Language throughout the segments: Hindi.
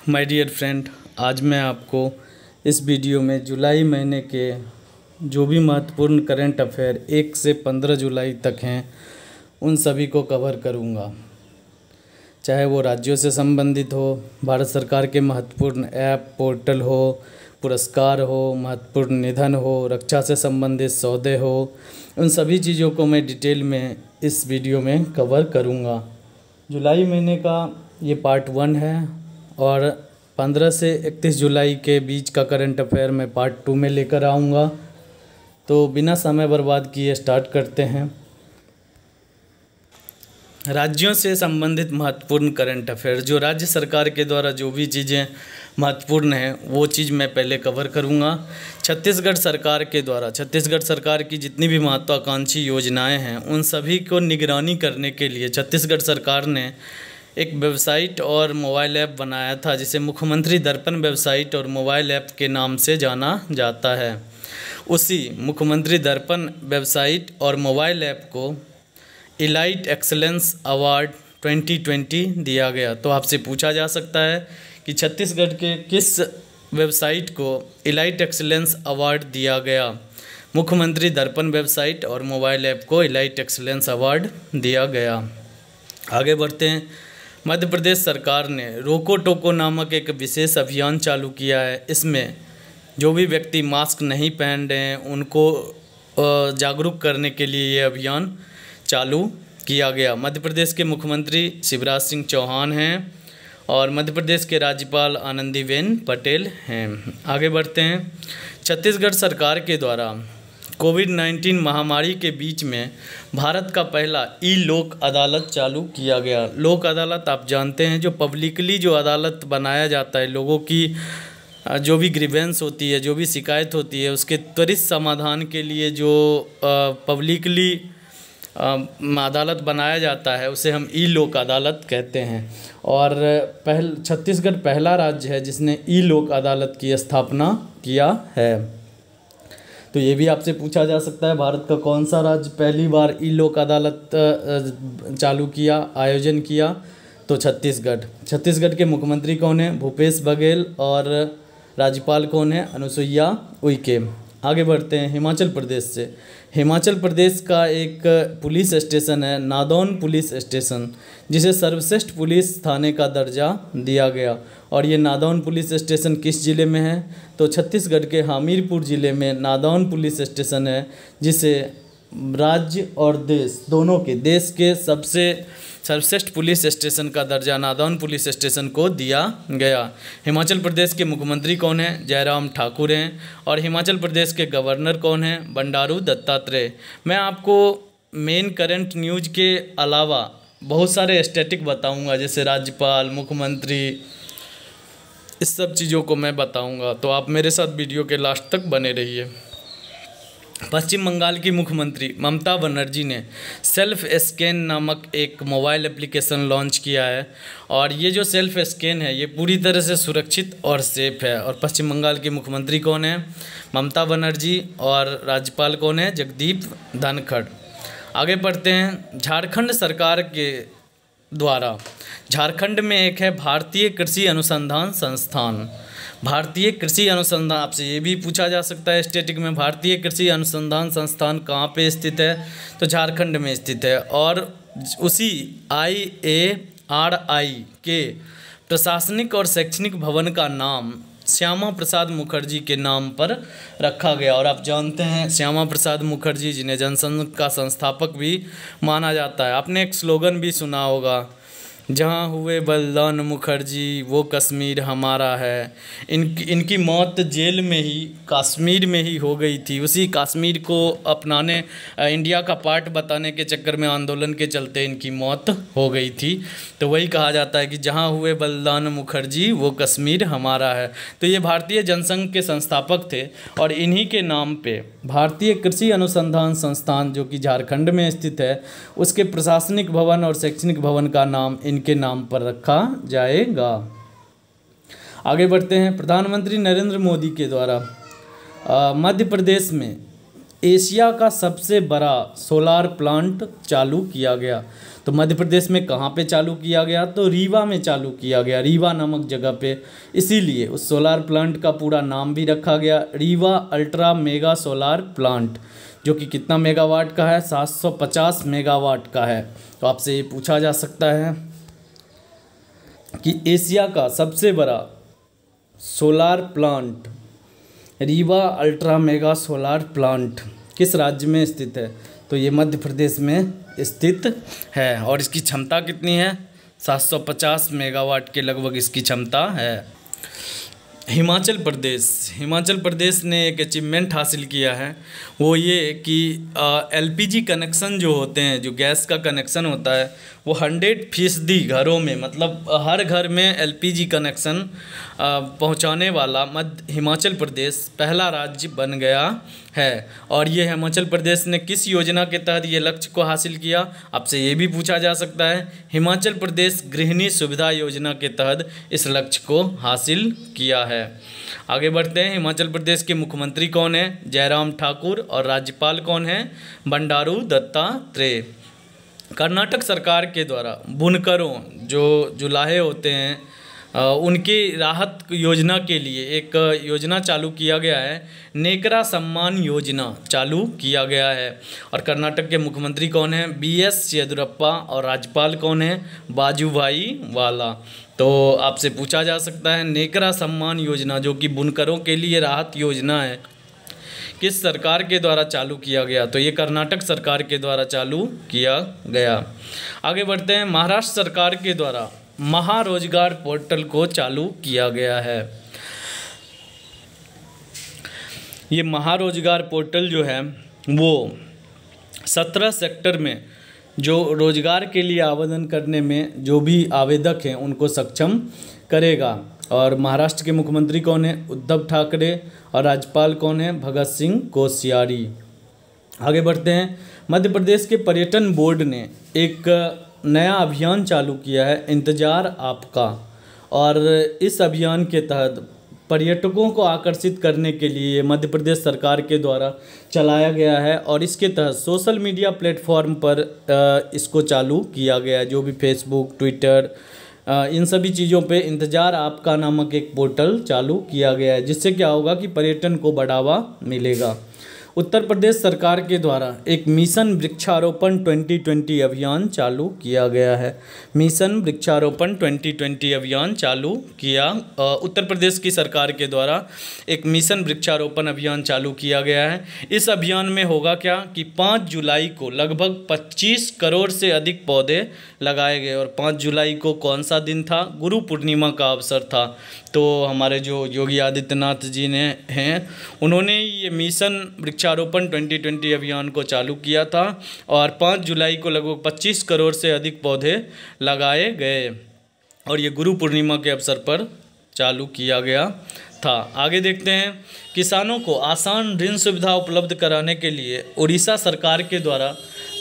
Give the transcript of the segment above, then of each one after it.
माय डियर फ्रेंड, आज मैं आपको इस वीडियो में जुलाई महीने के जो भी महत्वपूर्ण करंट अफेयर 1 से 15 जुलाई तक हैं उन सभी को कवर करूंगा। चाहे वो राज्यों से संबंधित हो, भारत सरकार के महत्वपूर्ण ऐप पोर्टल हो, पुरस्कार हो, महत्वपूर्ण निधन हो, रक्षा से संबंधित सौदे हो, उन सभी चीज़ों को मैं डिटेल में इस वीडियो में कवर करूंगा। जुलाई महीने का ये पार्ट 1 है और 15 से 31 जुलाई के बीच का करंट अफेयर मैं पार्ट 2 में लेकर आऊँगा। तो बिना समय बर्बाद किए स्टार्ट करते हैं। राज्यों से संबंधित महत्वपूर्ण करंट अफेयर, जो राज्य सरकार के द्वारा जो भी चीज़ें महत्वपूर्ण हैं वो चीज़ मैं पहले कवर करूँगा। छत्तीसगढ़ सरकार के द्वारा छत्तीसगढ़ सरकार की जितनी भी महत्वाकांक्षी योजनाएं हैं उन सभी को निगरानी करने के लिए छत्तीसगढ़ सरकार ने एक वेबसाइट और मोबाइल ऐप बनाया था, जिसे मुख्यमंत्री दर्पण वेबसाइट और मोबाइल ऐप के नाम से जाना जाता है। उसी मुख्यमंत्री दर्पण वेबसाइट और मोबाइल ऐप को इलाइट एक्सीलेंस अवार्ड 2020 दिया गया। तो आपसे पूछा जा सकता है कि छत्तीसगढ़ के किस वेबसाइट को इलाइट एक्सीलेंस अवार्ड दिया गया। मुख्यमंत्री दर्पण वेबसाइट और मोबाइल ऐप को इलाइट एक्सीलेंस अवार्ड दिया गया। आगे बढ़ते हैं। मध्य प्रदेश सरकार ने रोको टोको नामक एक विशेष अभियान चालू किया है। इसमें जो भी व्यक्ति मास्क नहीं पहन रहे हैं उनको जागरूक करने के लिए ये अभियान चालू किया गया। मध्य प्रदेश के मुख्यमंत्री शिवराज सिंह चौहान हैं और मध्य प्रदेश के राज्यपाल आनंदीबेन पटेल हैं। आगे बढ़ते हैं। छत्तीसगढ़ सरकार के द्वारा कोविड-19 महामारी के बीच में भारत का पहला ई लोक अदालत चालू किया गया। लोक अदालत आप जानते हैं, जो पब्लिकली जो अदालत बनाया जाता है, लोगों की जो भी ग्रीवेंस होती है, जो भी शिकायत होती है, उसके त्वरित समाधान के लिए जो पब्लिकली अदालत बनाया जाता है उसे हम ई लोक अदालत कहते हैं। और छत्तीसगढ़ पहला राज्य है जिसने ई लोक अदालत की स्थापना किया है। तो ये भी आपसे पूछा जा सकता है, भारत का कौन सा राज्य पहली बार ई लोक अदालत चालू किया, आयोजन किया? तो छत्तीसगढ़। छत्तीसगढ़ के मुख्यमंत्री कौन है? भूपेश बघेल। और राज्यपाल कौन है? अनुसुईया उइके। आगे बढ़ते हैं हिमाचल प्रदेश से। हिमाचल प्रदेश का एक पुलिस स्टेशन है नादौन पुलिस स्टेशन, जिसे सर्वश्रेष्ठ पुलिस थाने का दर्जा दिया गया। और ये नादौन पुलिस स्टेशन किस ज़िले में है? तो छत्तीसगढ़ के हमीरपुर ज़िले में नादौन पुलिस स्टेशन है, जिसे राज्य और देश दोनों के देश के सबसे सर्वश्रेष्ठ पुलिस स्टेशन का दर्जा नादौन पुलिस स्टेशन को दिया गया। हिमाचल प्रदेश के मुख्यमंत्री कौन हैं? जयराम ठाकुर हैं। और हिमाचल प्रदेश के गवर्नर कौन हैं? बंडारू दत्तात्रेय। मैं आपको मेन करंट न्यूज़ के अलावा बहुत सारे स्टैटिक बताऊंगा, जैसे राज्यपाल, मुख्यमंत्री, इस सब चीज़ों को मैं बताऊंगा। तो आप मेरे साथ वीडियो के लास्ट तक बने रहिए। पश्चिम बंगाल की मुख्यमंत्री ममता बनर्जी ने सेल्फ स्कैन नामक एक मोबाइल एप्लीकेशन लॉन्च किया है। और ये जो सेल्फ स्कैन है ये पूरी तरह से सुरक्षित और सेफ है। और पश्चिम बंगाल की मुख्यमंत्री कौन है? ममता बनर्जी। और राज्यपाल कौन है? जगदीप धनखड़। आगे बढ़ते हैं। झारखंड सरकार के द्वारा झारखंड में एक है भारतीय कृषि अनुसंधान संस्थान। भारतीय कृषि अनुसंधान, आपसे ये भी पूछा जा सकता है स्टैटिक में, भारतीय कृषि अनुसंधान संस्थान कहाँ पे स्थित है? तो झारखंड में स्थित है। और उसी IARI के प्रशासनिक और शैक्षणिक भवन का नाम श्यामा प्रसाद मुखर्जी के नाम पर रखा गया। और आप जानते हैं श्यामा प्रसाद मुखर्जी, जिन्हें जनसंघ का संस्थापक भी माना जाता है। आपने एक स्लोगन भी सुना होगा, जहाँ हुए बलिदान मुखर्जी वो कश्मीर हमारा है। इनकी मौत जेल में ही, कश्मीर में ही हो गई थी। उसी कश्मीर को अपनाने, इंडिया का पार्ट बताने के चक्कर में, आंदोलन के चलते इनकी मौत हो गई थी। तो वही कहा जाता है कि जहाँ हुए बलिदान मुखर्जी वो कश्मीर हमारा है। तो ये भारतीय जनसंघ के संस्थापक थे और इन्हीं के नाम पे भारतीय कृषि अनुसंधान संस्थान, जो कि झारखंड में स्थित है, उसके प्रशासनिक भवन और शैक्षणिक भवन का नाम इनके नाम पर रखा जाएगा। आगे बढ़ते हैं। प्रधानमंत्री नरेंद्र मोदी के द्वारा मध्य प्रदेश में एशिया का सबसे बड़ा सोलार प्लांट चालू किया गया। तो मध्य प्रदेश में कहाँ पे चालू किया गया, तो रीवा में चालू किया गया, रीवा नामक जगह पे। इसीलिए उस सोलार प्लांट का पूरा नाम भी रखा गया Rewa ultra mega solar plant, जो कि कितना मेगावाट का है, 750 मेगावाट का है। तो आपसे ये पूछा जा सकता है कि एशिया का सबसे बड़ा solar plant Rewa ultra mega solar plant किस राज्य में स्थित है, तो ये मध्य प्रदेश में स्थित है। और इसकी क्षमता कितनी है, 750 मेगावाट के लगभग इसकी क्षमता है। हिमाचल प्रदेश ने एक अचीवमेंट हासिल किया है, वो ये कि एलपीजी कनेक्शन जो होते हैं, जो गैस का कनेक्शन होता है, वो 100% घरों में, मतलब हर घर में एलपीजी कनेक्शन पहुंचाने वाला हिमाचल प्रदेश पहला राज्य बन गया है। और ये हिमाचल प्रदेश ने किस योजना के तहत ये लक्ष्य को हासिल किया, आपसे ये भी पूछा जा सकता है। हिमाचल प्रदेश गृहिणी सुविधा योजना के तहत इस लक्ष्य को हासिल किया है। आगे बढ़ते हैं। हिमाचल प्रदेश के मुख्यमंत्री कौन है, जयराम ठाकुर, और राज्यपाल कौन है, बंडारू दत्तात्रेय। कर्नाटक सरकार के द्वारा बुनकरों जो जुलाहे होते हैं उनकी राहत योजना के लिए एक योजना चालू किया गया है, नेकरा सम्मान योजना चालू किया गया है। और कर्नाटक के मुख्यमंत्री कौन है, BS येदियुरप्पा, और राज्यपाल कौन है, वाजुभाई वाला। तो आपसे पूछा जा सकता है नेकरा सम्मान योजना जो कि बुनकरों के लिए राहत योजना है, किस सरकार के द्वारा चालू किया गया, तो ये कर्नाटक सरकार के द्वारा चालू किया गया। आगे बढ़ते हैं। महाराष्ट्र सरकार के द्वारा महारोजगार पोर्टल को चालू किया गया है। ये महारोजगार पोर्टल जो है वो 17 सेक्टर में जो रोजगार के लिए आवेदन करने में जो भी आवेदक हैं उनको सक्षम करेगा। और महाराष्ट्र के मुख्यमंत्री कौन है, उद्धव ठाकरे, और राज्यपाल कौन है, भगत सिंह कोश्यारी। आगे बढ़ते हैं। मध्य प्रदेश के पर्यटन बोर्ड ने एक नया अभियान चालू किया है, इंतजार आपका। और इस अभियान के तहत पर्यटकों को आकर्षित करने के लिए मध्य प्रदेश सरकार के द्वारा चलाया गया है। और इसके तहत सोशल मीडिया प्लेटफॉर्म पर इसको चालू किया गया है, जो भी फेसबुक, ट्विटर, इन सभी चीज़ों पे इंतजार आपका नामक एक पोर्टल चालू किया गया है, जिससे क्या होगा कि पर्यटन को बढ़ावा मिलेगा। उत्तर प्रदेश सरकार के द्वारा एक मिशन वृक्षारोपण 2020 अभियान चालू किया गया है। मिशन वृक्षारोपण 2020 अभियान चालू किया उत्तर प्रदेश की सरकार के द्वारा एक मिशन वृक्षारोपण अभियान चालू किया गया है। इस अभियान में होगा क्या कि 5 जुलाई को लगभग 25 करोड़ से अधिक पौधे लगाए गए। और 5 जुलाई को कौन सा दिन था, गुरु पूर्णिमा का अवसर था। तो हमारे जो योगी आदित्यनाथ जी ने हैं उन्होंने ये मिशन वृक्षारोपण 2020 अभियान को चालू किया था और 5 जुलाई को लगभग 25 करोड़ से अधिक पौधे लगाए गए और ये गुरु पूर्णिमा के अवसर पर चालू किया गया था। आगे देखते हैं। किसानों को आसान ऋण सुविधा उपलब्ध कराने के लिए उड़ीसा सरकार के द्वारा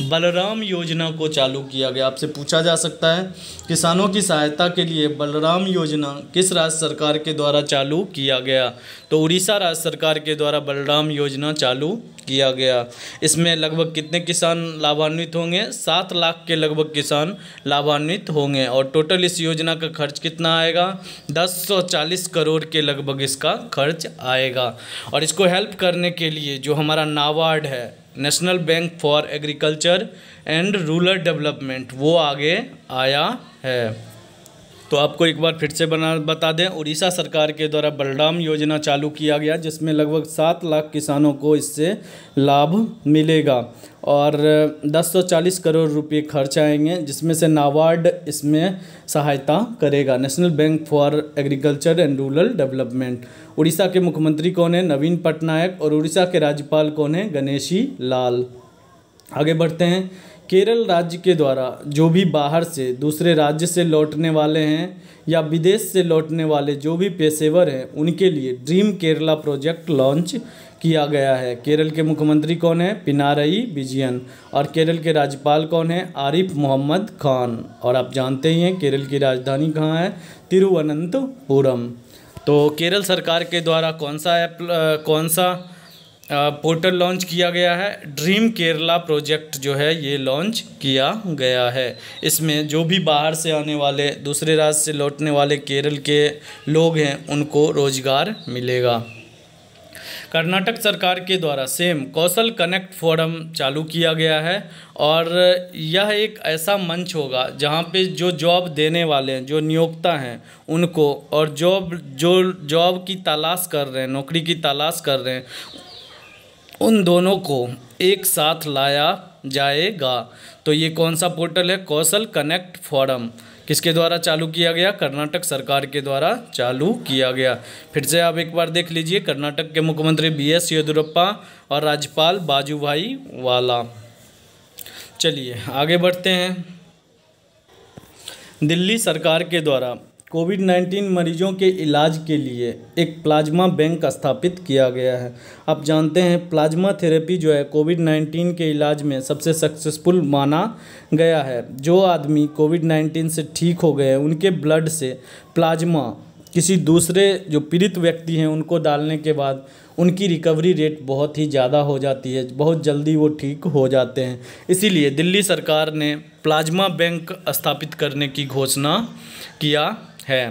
बलराम योजना को चालू किया गया। आपसे पूछा जा सकता है किसानों की सहायता के लिए बलराम योजना किस राज्य सरकार के द्वारा चालू किया गया, तो उड़ीसा राज्य सरकार के द्वारा बलराम योजना चालू किया गया। इसमें लगभग कितने किसान लाभान्वित होंगे, 7 लाख के लगभग किसान लाभान्वित होंगे और टोटल इस योजना का खर्च कितना आएगा, 1040 करोड़ के लगभग इसका खर्च आएगा। और इसको हेल्प करने के लिए जो हमारा नाबार्ड है, national bank for agriculture and rural development, वो आगे आया है। तो आपको एक बार फिर से बता दें, उड़ीसा सरकार के द्वारा बलराम योजना चालू किया गया जिसमें लगभग 7 लाख किसानों को इससे लाभ मिलेगा और 1040 करोड़ रुपए खर्च आएंगे, जिसमें से नाबार्ड इसमें सहायता करेगा, national bank for agriculture and rural development. Orissa के मुख्यमंत्री कौन है, नवीन पटनायक, और उड़ीसा के राज्यपाल कौन है, गणेशी लाल। आगे बढ़ते हैं। केरल राज्य के द्वारा जो भी बाहर से दूसरे राज्य से लौटने वाले हैं या विदेश से लौटने वाले जो भी पेशेवर हैं उनके लिए ड्रीम केरला प्रोजेक्ट लॉन्च किया गया है। केरल के मुख्यमंत्री कौन है, पिनारई विजयन, और केरल के राज्यपाल कौन है, आरिफ मोहम्मद खान। और आप जानते ही हैं केरल की राजधानी कहाँ है, तिरुवनंतपुरम। तो केरल सरकार के द्वारा कौन सा पोर्टल लॉन्च किया गया है। ड्रीम केरला प्रोजेक्ट जो है ये लॉन्च किया गया है। इसमें जो भी बाहर से आने वाले, दूसरे राज्य से लौटने वाले केरल के लोग हैं उनको रोजगार मिलेगा। कर्नाटक सरकार के द्वारा सेम कौशल कनेक्ट फोरम चालू किया गया है और यह एक ऐसा मंच होगा जहां पे जो जॉब देने वाले हैं, जो नियोक्ता हैं उनको, और जॉब की तलाश कर रहे हैं, नौकरी की तलाश कर रहे हैं, उन दोनों को एक साथ लाया जाएगा। तो ये कौन सा पोर्टल है? कौशल कनेक्ट फोरम किसके द्वारा चालू किया गया? कर्नाटक सरकार के द्वारा चालू किया गया। फिर से आप एक बार देख लीजिए, कर्नाटक के मुख्यमंत्री BS येदियुरप्पा और राज्यपाल वाजुभाई वाला। चलिए आगे बढ़ते हैं। दिल्ली सरकार के द्वारा कोविड-19 मरीजों के इलाज के लिए एक प्लाज्मा बैंक स्थापित किया गया है। आप जानते हैं प्लाज्मा थेरेपी जो है कोविड-19 के इलाज में सबसे सक्सेसफुल माना गया है। जो आदमी कोविड-19 से ठीक हो गए हैं उनके ब्लड से प्लाज्मा किसी दूसरे जो पीड़ित व्यक्ति हैं उनको डालने के बाद उनकी रिकवरी रेट बहुत ही ज़्यादा हो जाती है, बहुत जल्दी वो ठीक हो जाते हैं। इसीलिए दिल्ली सरकार ने प्लाज्मा बैंक स्थापित करने की घोषणा किया है।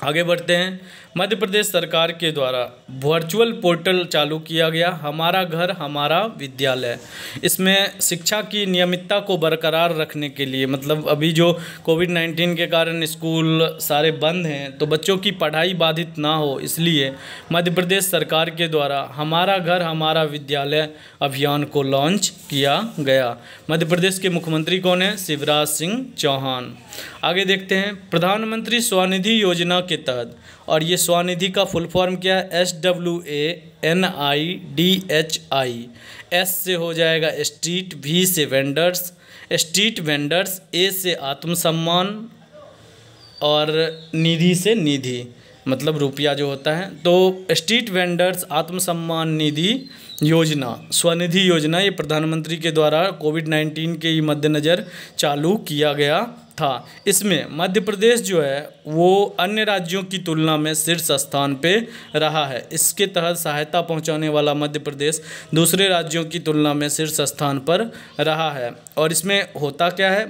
आगे बढ़ते हैं। मध्य प्रदेश सरकार के द्वारा वर्चुअल पोर्टल चालू किया गया, हमारा घर हमारा विद्यालय। इसमें शिक्षा की नियमितता को बरकरार रखने के लिए, मतलब अभी जो कोविड-19 के कारण स्कूल सारे बंद हैं तो बच्चों की पढ़ाई बाधित ना हो, इसलिए मध्य प्रदेश सरकार के द्वारा हमारा घर हमारा विद्यालय अभियान को लॉन्च किया गया। मध्य प्रदेश के मुख्यमंत्री कौन है? शिवराज सिंह चौहान। आगे देखते हैं। प्रधानमंत्री स्वनिधि योजना के तहत, और ये स्वनिधि का फुल फॉर्म क्या है? SWANIDHI। S से हो जाएगा स्ट्रीट, V से वेंडर्स, स्ट्रीट वेंडर्स, A से आत्मसम्मान और निधि से निधि, मतलब रुपया जो होता है। तो स्ट्रीट वेंडर्स आत्मसम्मान निधि योजना, स्वनिधि योजना, ये प्रधानमंत्री के द्वारा कोविड-19 के मद्देनज़र चालू किया गया था। इसमें मध्य प्रदेश जो है वो अन्य राज्यों की तुलना में शीर्ष स्थान पे रहा है। इसके तहत सहायता पहुंचाने वाला मध्य प्रदेश दूसरे राज्यों की तुलना में शीर्ष स्थान पर रहा है। और इसमें होता क्या है,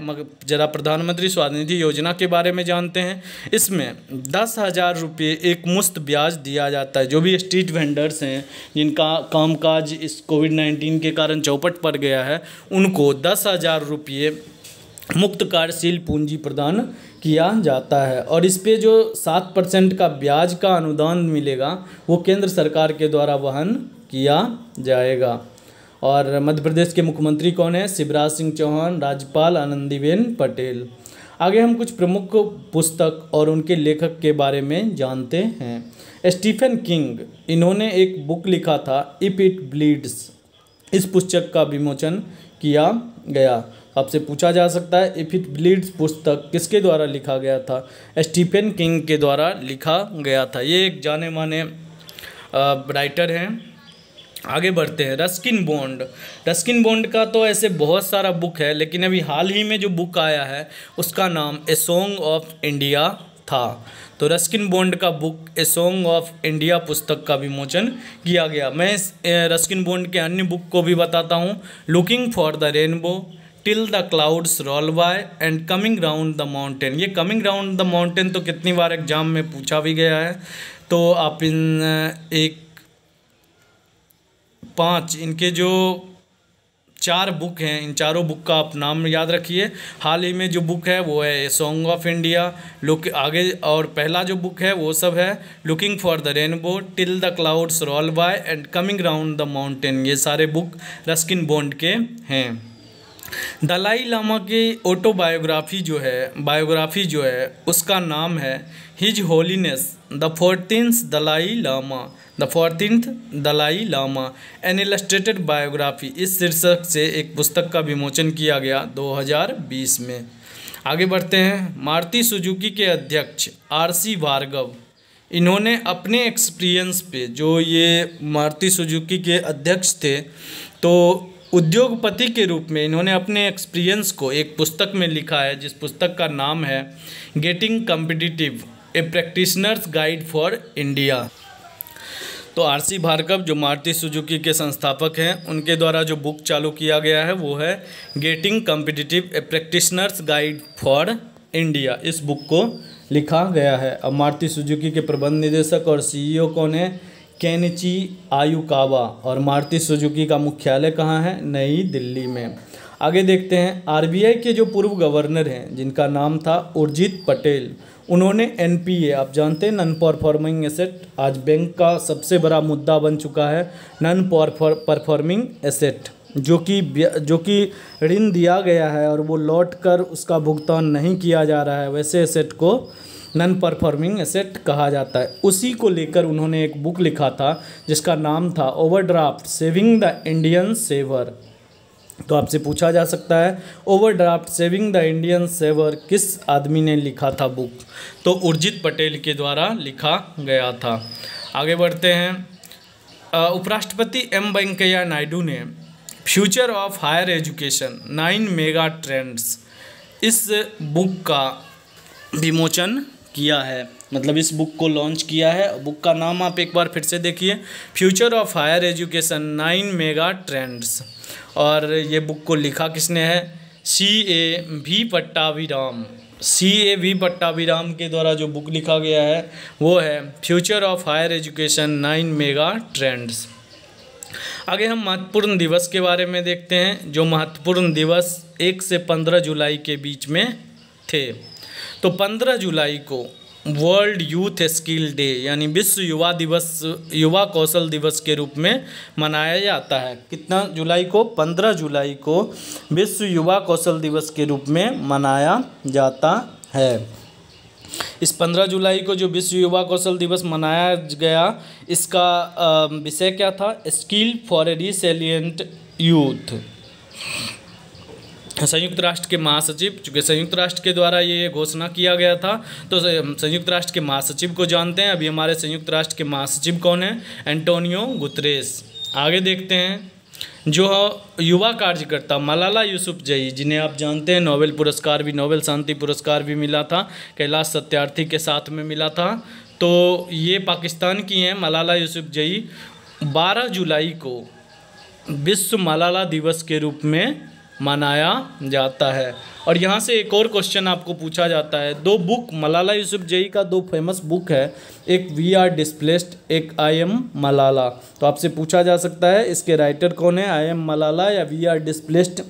जरा प्रधानमंत्री स्वनिधि योजना के बारे में जानते हैं। इसमें 10,000 रुपये एक मुश्त ब्याज दिया जाता है। जो भी स्ट्रीट वेंडर्स हैं जिनका कामकाज इस कोविड-19 के कारण चौपट पड़ गया है, उनको 10,000 रुपये मुक्त कार्यशील पूंजी प्रदान किया जाता है। और इस पे जो 7% का ब्याज का अनुदान मिलेगा वो केंद्र सरकार के द्वारा वहन किया जाएगा। और मध्य प्रदेश के मुख्यमंत्री कौन है? शिवराज सिंह चौहान, राज्यपाल आनंदीबेन पटेल। आगे हम कुछ प्रमुख पुस्तक और उनके लेखक के बारे में जानते हैं। स्टीफन किंग, इन्होंने एक बुक लिखा था इफ इट ब्लीड्स। इस पुस्तक का विमोचन किया गया। आपसे पूछा जा सकता है इफ इट ब्लीड्स पुस्तक किसके द्वारा लिखा गया था? स्टीफन किंग के द्वारा लिखा गया था। ये एक जाने माने राइटर हैं। आगे बढ़ते हैं। Ruskin bond. रस्किन बॉन्ड का तो ऐसे बहुत सारा बुक है, लेकिन अभी हाल ही में जो बुक आया है उसका नाम ए सॉन्ग ऑफ इंडिया था। तो रस्किन बॉन्ड का book a song of India पुस्तक का विमोचन किया गया। मैं इस रस्किन बॉन्ड के अन्य बुक को भी बताता हूँ। Looking for the rainbow, till the clouds roll by and coming round the mountain. ये कमिंग राउंड द माउंटेन तो कितनी बार एग्जाम में पूछा भी गया है। तो आप इन 5 इनके जो 4 बुक हैं, इन चारों बुक का आप नाम याद रखिए। हाल ही में जो बुक है वो है सॉन्ग ऑफ इंडिया, लुक आगे, और पहला जो बुक है वो सब है looking for the rainbow, till the clouds roll by and coming round the mountain. ये सारे बुक रस्किन बॉन्ड के हैं। दलाई लामा की ऑटोबायोग्राफी जो है उसका नाम है his holiness the 14th Dalai Lama, the 14th Dalai Lama an illustrated biography. इस शीर्षक से एक पुस्तक का विमोचन किया गया 2020 में। आगे बढ़ते हैं। मारुति सुजुकी के अध्यक्ष RC भार्गव, इन्होंने अपने एक्सपीरियंस पे, जो ये मारुति सुजुकी के अध्यक्ष थे, तो उद्योगपति के रूप में इन्होंने अपने एक्सपीरियंस को एक पुस्तक में लिखा है, जिस पुस्तक का नाम है getting competitive, A practitioners guide for India. तो आरसी भार्गव जो मारुति सुजुकी के संस्थापक हैं, उनके द्वारा जो बुक चालू किया गया है वो है getting competitive A practitioners guide for India. इस बुक को लिखा गया है। अब मारुति सुजुकी के प्रबंध निदेशक और सीईओ कौन है? Kenichi Ayukawa. और मारुति सुजुकी का मुख्यालय कहाँ है? नई दिल्ली में। आगे देखते हैं, आरबीआई के जो पूर्व गवर्नर हैं जिनका नाम था उर्जित पटेल, उन्होंने एनपीए, आप जानते हैं नॉन परफॉर्मिंग एसेट, आज बैंक का सबसे बड़ा मुद्दा बन चुका है नॉन परफॉर्मिंग एसेट, जो कि ऋण दिया गया है और वो लौट कर उसका भुगतान नहीं किया जा रहा है, वैसे एसेट को नॉन परफॉर्मिंग एसेट कहा जाता है। उसी को लेकर उन्होंने एक बुक लिखा था जिसका नाम था overdraft saving the Indian saver. तो आपसे पूछा जा सकता है overdraft saving the Indian saver किस आदमी ने लिखा था बुक? तो उर्जित पटेल के द्वारा लिखा गया था। आगे बढ़ते हैं, उपराष्ट्रपति एम वेंकैया नायडू ने future of higher education 9 mega trends इस बुक का विमोचन किया है, मतलब इस बुक को लॉन्च किया है। बुक का नाम आप एक बार फिर से देखिए, future of higher education 9 mega trends. और ये बुक को लिखा किसने है? CAV पट्टाभिराम। CAV पट्टाभिराम के द्वारा जो बुक लिखा गया है वो है future of higher education 9 mega trends. आगे हम महत्वपूर्ण दिवस के बारे में देखते हैं। जो महत्वपूर्ण दिवस 1 से 15 जुलाई के बीच में थे। तो 15 जुलाई को वर्ल्ड यूथ स्किल डे यानी विश्व युवा दिवस, युवा कौशल दिवस के रूप में मनाया जाता है। कितना जुलाई को? 15 जुलाई को विश्व युवा कौशल दिवस के रूप में मनाया जाता है। इस 15 जुलाई को जो विश्व युवा कौशल दिवस मनाया गया, इसका विषय क्या था? Skill for a resilient youth. संयुक्त राष्ट्र के महासचिव, चूँकि संयुक्त राष्ट्र के द्वारा ये घोषणा किया गया था, तो संयुक्त राष्ट्र के महासचिव को जानते हैं। अभी हमारे संयुक्त राष्ट्र के महासचिव कौन है? Antonio Guterres. आगे देखते हैं, जो युवा कार्यकर्ता मलाला यूसुफजई, जिन्हें आप जानते हैं नोबेल पुरस्कार भी, नोबेल शांति पुरस्कार भी मिला था, कैलाश सत्यार्थी के साथ में मिला था। तो ये पाकिस्तान की हैं मलाला यूसुफजई। 12 जुलाई को विश्व मलाला दिवस के रूप में मनाया जाता है। और यहाँ से एक और क्वेश्चन आपको पूछा जाता है। 2 बुक मलाला यूसुफजई का 2 फेमस बुक है, एक वी आर डिस्प्लेस्ड, एक आई एम मलाला। तो आपसे पूछा जा सकता है इसके राइटर कौन है? आई एम मलाला या वी आर डिस्प्लेस्ड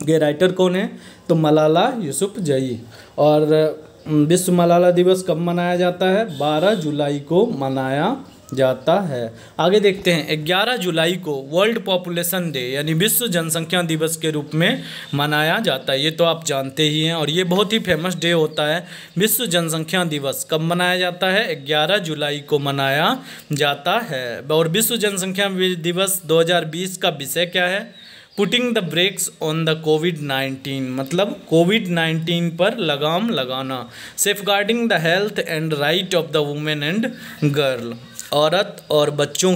के राइटर कौन है? तो मलाला यूसुफजई। और विश्व मलाला दिवस कब मनाया जाता है? 12 जुलाई को मनाया जाता है। आगे देखते हैं, 11 जुलाई को वर्ल्ड पॉपुलेशन डे यानी विश्व जनसंख्या दिवस के रूप में मनाया जाता है। ये तो आप जानते ही हैं और ये बहुत ही फेमस डे होता है। विश्व जनसंख्या दिवस कब मनाया जाता है? 11 जुलाई को मनाया जाता है। और विश्व जनसंख्या दिवस 2020 का विषय क्या है? Putting the brakes on the कोविड-19, मतलब कोविड-19 पर लगाम लगाना। Safeguarding the health and right of the women and girl, औरत और बच्चों,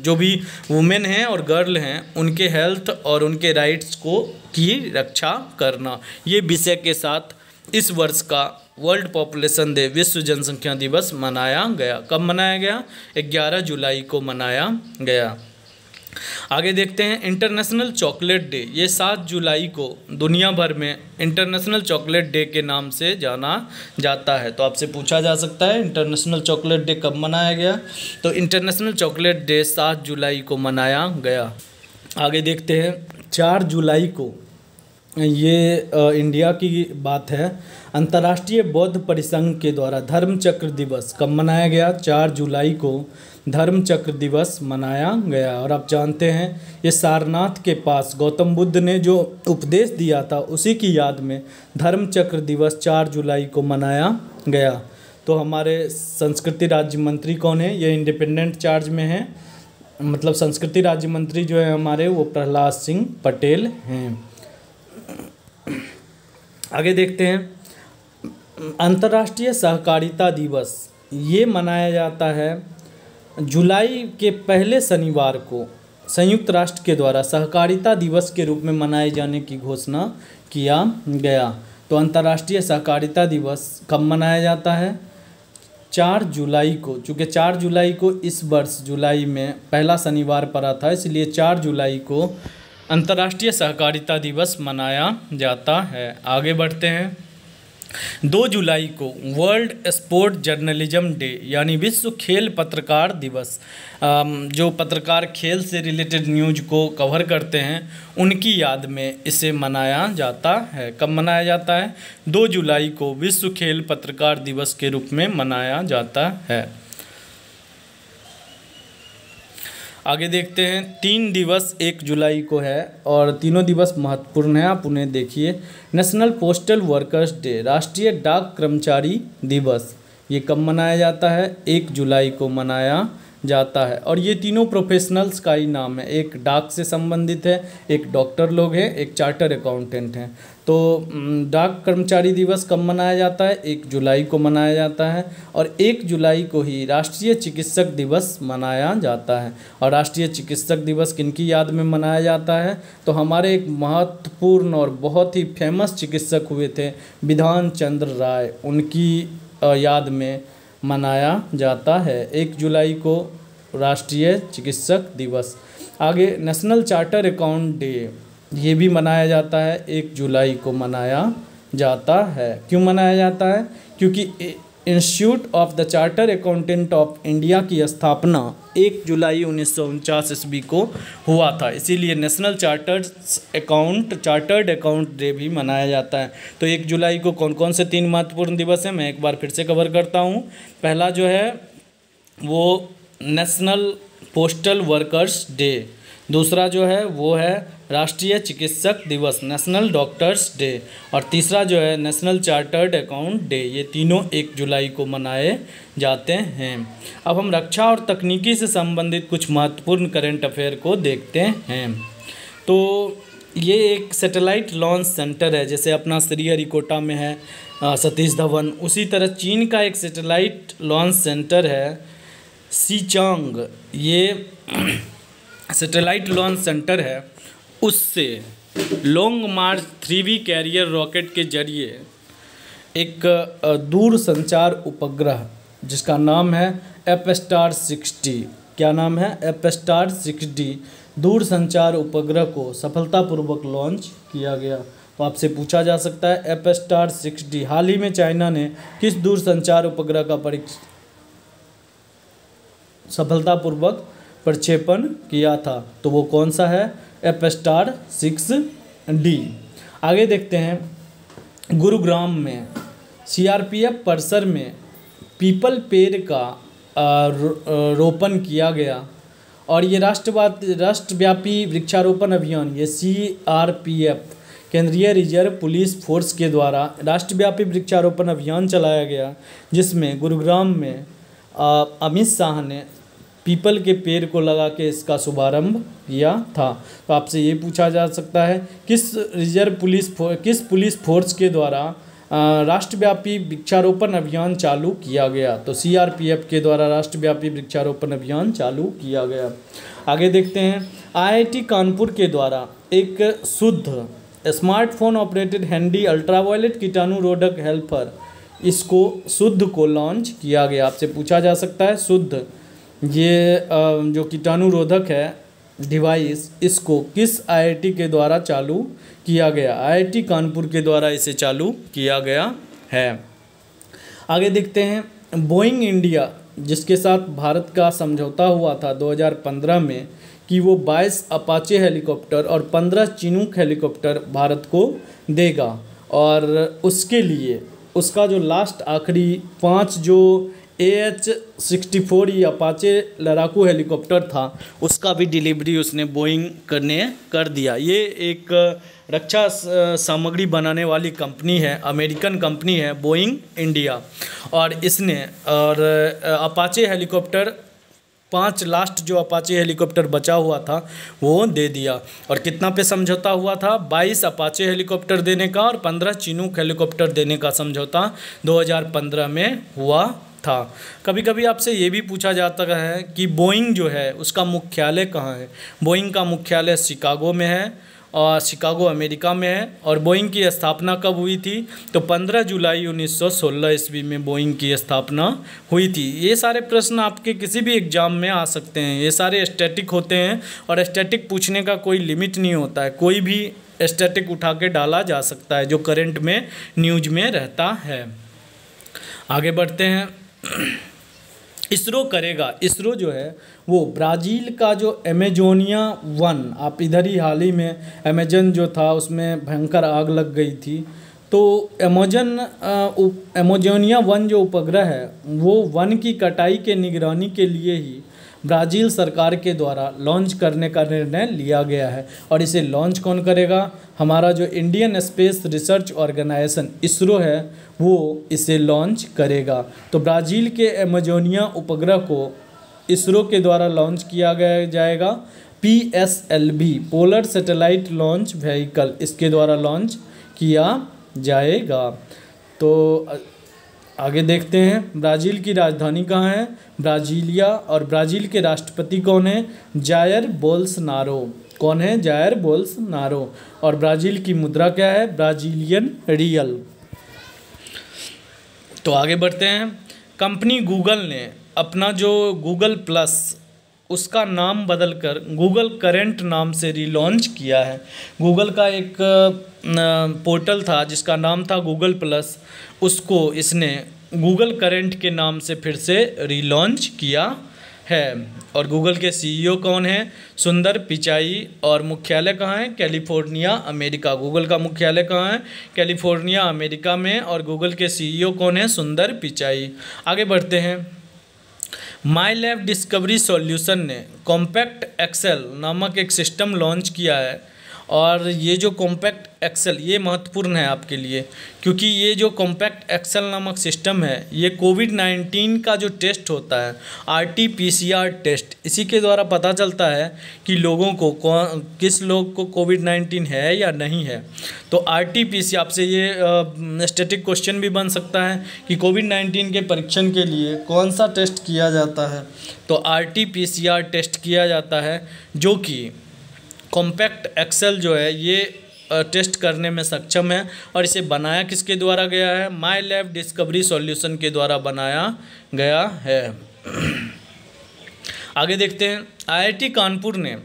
जो भी वुमेन हैं और गर्ल हैं, उनके हेल्थ और उनके राइट्स की रक्षा करना। ये विषय के साथ इस वर्ष का वर्ल्ड पॉपुलेशन डे, विश्व जनसंख्या दिवस मनाया गया। कब मनाया गया? 11 जुलाई को मनाया गया। आगे देखते हैं, इंटरनेशनल चॉकलेट डे। ये 7 जुलाई को दुनिया भर में इंटरनेशनल चॉकलेट डे के नाम से जाना जाता है। तो आपसे पूछा जा सकता है इंटरनेशनल चॉकलेट डे कब मनाया गया? तो इंटरनेशनल चॉकलेट डे 7 जुलाई को मनाया गया। आगे देखते हैं, 4 जुलाई को, ये इंडिया की बात है, अंतर्राष्ट्रीय बौद्ध परिसंघ के द्वारा धर्मचक्र दिवस कब मनाया गया? 4 जुलाई को धर्मचक्र दिवस मनाया गया। और आप जानते हैं ये सारनाथ के पास गौतम बुद्ध ने जो उपदेश दिया था उसी की याद में धर्मचक्र दिवस 4 जुलाई को मनाया गया। तो हमारे संस्कृति राज्य मंत्री कौन है? ये इंडिपेंडेंट चार्ज में है, मतलब संस्कृति राज्य मंत्री जो है हमारे वो प्रहलाद सिंह पटेल हैं। आगे देखते हैं, अंतर्राष्ट्रीय सहकारिता दिवस ये मनाया जाता है जुलाई के पहले शनिवार को। संयुक्त राष्ट्र के द्वारा सहकारिता दिवस के रूप में मनाए जाने की घोषणा किया गया। तो अंतर्राष्ट्रीय सहकारिता दिवस कब मनाया जाता है? 4 जुलाई को, चूँकि 4 जुलाई को इस वर्ष जुलाई में पहला शनिवार पड़ा था, इसलिए 4 जुलाई को अंतर्राष्ट्रीय सहकारिता दिवस मनाया जाता है। आगे बढ़ते हैं। 2 जुलाई को वर्ल्ड स्पोर्ट जर्नलिज्म डे यानी विश्व खेल पत्रकार दिवस, जो पत्रकार खेल से रिलेटेड न्यूज़ को कवर करते हैं उनकी याद में इसे मनाया जाता है। कब मनाया जाता है? 2 जुलाई को विश्व खेल पत्रकार दिवस के रूप में मनाया जाता है। आगे देखते हैं। 3 दिवस 1 जुलाई को है और तीनों दिवस महत्वपूर्ण है, आप उन्हें देखिए। नेशनल पोस्टल वर्कर्स डे, राष्ट्रीय डाक कर्मचारी दिवस, ये कब मनाया जाता है? 1 जुलाई को मनाया जाता है। और ये तीनों प्रोफेशनल्स का ही नाम है, एक डाक से संबंधित है, एक डॉक्टर लोग हैं, एक चार्टर अकाउंटेंट हैं। तो डाक कर्मचारी दिवस कब मनाया जाता है? 1 जुलाई को मनाया जाता है। और 1 जुलाई को ही राष्ट्रीय चिकित्सक दिवस मनाया जाता है। और राष्ट्रीय चिकित्सक दिवस किनकी याद में मनाया जाता है? तो हमारे एक महत्वपूर्ण और बहुत ही फेमस चिकित्सक हुए थे बिधान चंद्र राय, उनकी याद में मनाया जाता है 1 जुलाई को राष्ट्रीय चिकित्सक दिवस। आगे नेशनल चार्टर अकाउंट डे, ये भी मनाया जाता है, 1 जुलाई को मनाया जाता है। क्यों मनाया जाता है? क्योंकि इंस्टीट्यूट ऑफ ड चार्टर अकाउंटेंट ऑफ इंडिया की स्थापना 1 जुलाई 1949 ईस्वी को हुआ था, इसीलिए नेशनल चार्टर्ड अकाउंट डे भी मनाया जाता है। तो 1 जुलाई को कौन कौन से 3 महत्वपूर्ण दिवस हैं, मैं एक बार फिर से कवर करता हूँ। पहला जो है वो नेशनल पोस्टल वर्कर्स डे, दूसरा जो है वो है राष्ट्रीय चिकित्सक दिवस नेशनल डॉक्टर्स डे, और तीसरा जो है नेशनल चार्टर्ड अकाउंट डे। ये तीनों 1 जुलाई को मनाए जाते हैं। अब हम रक्षा और तकनीकी से संबंधित कुछ महत्वपूर्ण करंट अफेयर को देखते हैं। तो ये एक सैटेलाइट लॉन्च सेंटर है, जैसे अपना श्रीहरिकोटा में है सतीश धवन, उसी तरह चीन का एक सैटेलाइट लॉन्च सेंटर है सीचांग। ये सैटेलाइट लॉन्च सेंटर है, उससे लॉन्ग मार्च 3V कैरियर रॉकेट के जरिए एक दूर संचार उपग्रह जिसका नाम है एपस्टार 60, क्या नाम है? एपस्टार 60 दूर संचार उपग्रह को सफलतापूर्वक लॉन्च किया गया। तो आपसे पूछा जा सकता है एपस्टार 60 हाल ही में चाइना ने किस दूर संचार उपग्रह का सफलतापूर्वक प्रक्षेपण किया था? तो वो कौन सा है? एपस्टार 6D। आगे देखते हैं। गुरुग्राम में CRPF परिसर में पीपल पेड़ का रोपण किया गया, और ये राष्ट्रव्यापी वृक्षारोपण अभियान, ये CRPF केंद्रीय रिजर्व पुलिस फोर्स के द्वारा राष्ट्रव्यापी वृक्षारोपण अभियान चलाया गया, जिसमें गुरुग्राम में अमित शाह ने पीपल के पेड़ को लगा के इसका शुभारंभ किया था। तो आपसे ये पूछा जा सकता है किस पुलिस फोर्स के द्वारा राष्ट्रव्यापी वृक्षारोपण अभियान चालू किया गया? तो CRPF के द्वारा राष्ट्रव्यापी वृक्षारोपण अभियान चालू किया गया। आगे देखते हैं। IIT कानपुर के द्वारा एक शुद्ध स्मार्टफोन ऑपरेटेड हैंडी अल्ट्रावायलेट कीटाणुरोधक हेल्पर, इसको शुद्ध को लॉन्च किया गया। आपसे पूछा जा सकता है शुद्ध, ये जो कीटाणुरोधक है डिवाइस, इसको किस IIT के द्वारा चालू किया गया? IIT कानपुर के द्वारा इसे चालू किया गया है। आगे देखते हैं। बोइंग इंडिया, जिसके साथ भारत का समझौता हुआ था 2015 में कि वो 22 अपाचे हेलीकॉप्टर और 15 चिनूक हेलीकॉप्टर भारत को देगा, और उसके लिए उसका जो लास्ट आखिरी 5 जो AH-64 ये अपाचे लड़ाकू हेलीकॉप्टर था, उसका भी डिलीवरी उसने बोइंग कर दिया। ये एक रक्षा सामग्री बनाने वाली कंपनी है, अमेरिकन कंपनी है बोइंग इंडिया, और इसने अपाचे हेलीकॉप्टर 5 लास्ट जो अपाचे हेलीकॉप्टर बचा हुआ था वो दे दिया। और कितना पे समझौता हुआ था? 22 अपाचे हेलीकॉप्टर देने का और 15 चिनूक हेलीकॉप्टर देने का समझौता 2015 में हुआ था। कभी कभी आपसे ये भी पूछा जाता है कि बोइंग जो है उसका मुख्यालय कहाँ है? बोइंग का मुख्यालय शिकागो में है, और शिकागो अमेरिका में है। और बोइंग की स्थापना कब हुई थी? तो 15 जुलाई 1916 ईस्वी में बोइंग की स्थापना हुई थी। ये सारे प्रश्न आपके किसी भी एग्जाम में आ सकते हैं, ये सारे स्टैटिक होते हैं और स्टैटिक पूछने का कोई लिमिट नहीं होता है, कोई भी स्टैटिक उठा के डाला जा सकता है जो करंट में न्यूज में रहता है। आगे बढ़ते हैं। इसरो करेगा, इसरो जो है वो ब्राज़ील का जो अमेजोनिया 1, आप इधर ही हाल ही में अमेजन जो था उसमें भयंकर आग लग गई थी, तो अमेजोनिया 1 जो उपग्रह है वो वन की कटाई के निगरानी के लिए ही ब्राज़ील सरकार के द्वारा लॉन्च करने का निर्णय लिया गया है। और इसे लॉन्च कौन करेगा? हमारा जो Indian space research organisation ISRO है वो इसे लॉन्च करेगा। तो ब्राज़ील के अमेजोनिया उपग्रह को इसरो के द्वारा लॉन्च किया गया जाएगा। PSLV polar satellite launch vehicle, इसके द्वारा लॉन्च किया जाएगा। तो आगे देखते हैं, ब्राज़ील की राजधानी कहाँ है? ब्राज़ीलिया। और ब्राज़ील के राष्ट्रपति कौन है? Jair Bolsonaro. कौन है? Jair Bolsonaro. और ब्राज़ील की मुद्रा क्या है? Brazilian real. तो आगे बढ़ते हैं। कंपनी गूगल ने अपना जो गूगल प्लस उसका नाम बदलकर गूगल करेंट नाम से रीलॉन्च किया है। गूगल का एक पोर्टल था जिसका नाम था गूगल प्लस, उसको इसने गूगल करेंट के नाम से फिर से रीलॉन्च किया है। और गूगल के CEO कौन है? सुंदर पिचाई। और मुख्यालय कहाँ है? California America. गूगल का मुख्यालय कहाँ है? कैलिफोर्निया अमेरिका में। और गूगल के CEO कौन है? सुंदर पिचाई। आगे बढ़ते हैं। माई लैब डिस्कवरी सॉल्यूशन ने कॉम्पैक्ट एक्सेल नामक एक सिस्टम लॉन्च किया है। और ये जो कॉम्पैक्ट एक्सेल ये महत्वपूर्ण है आपके लिए, क्योंकि ये जो कॉम्पैक्ट एक्सेल नामक सिस्टम है ये कोविड-19 का जो टेस्ट होता है RT-PCR टेस्ट, इसी के द्वारा पता चलता है कि लोगों को किस लोग को कोविड-19 है या नहीं है। तो RT-PCR आपसे ये स्टैटिक क्वेश्चन भी बन सकता है कि कोविड-19 के परीक्षण के लिए कौन सा टेस्ट किया जाता है? तो RT-PCR टेस्ट किया जाता है, जो कि कॉम्पैक्ट एक्सेल जो है ये टेस्ट करने में सक्षम है। और इसे बनाया किसके द्वारा गया है? माई लैब डिस्कवरी सॉल्यूशन के द्वारा बनाया गया है। आगे देखते हैं। IIT कानपुर ने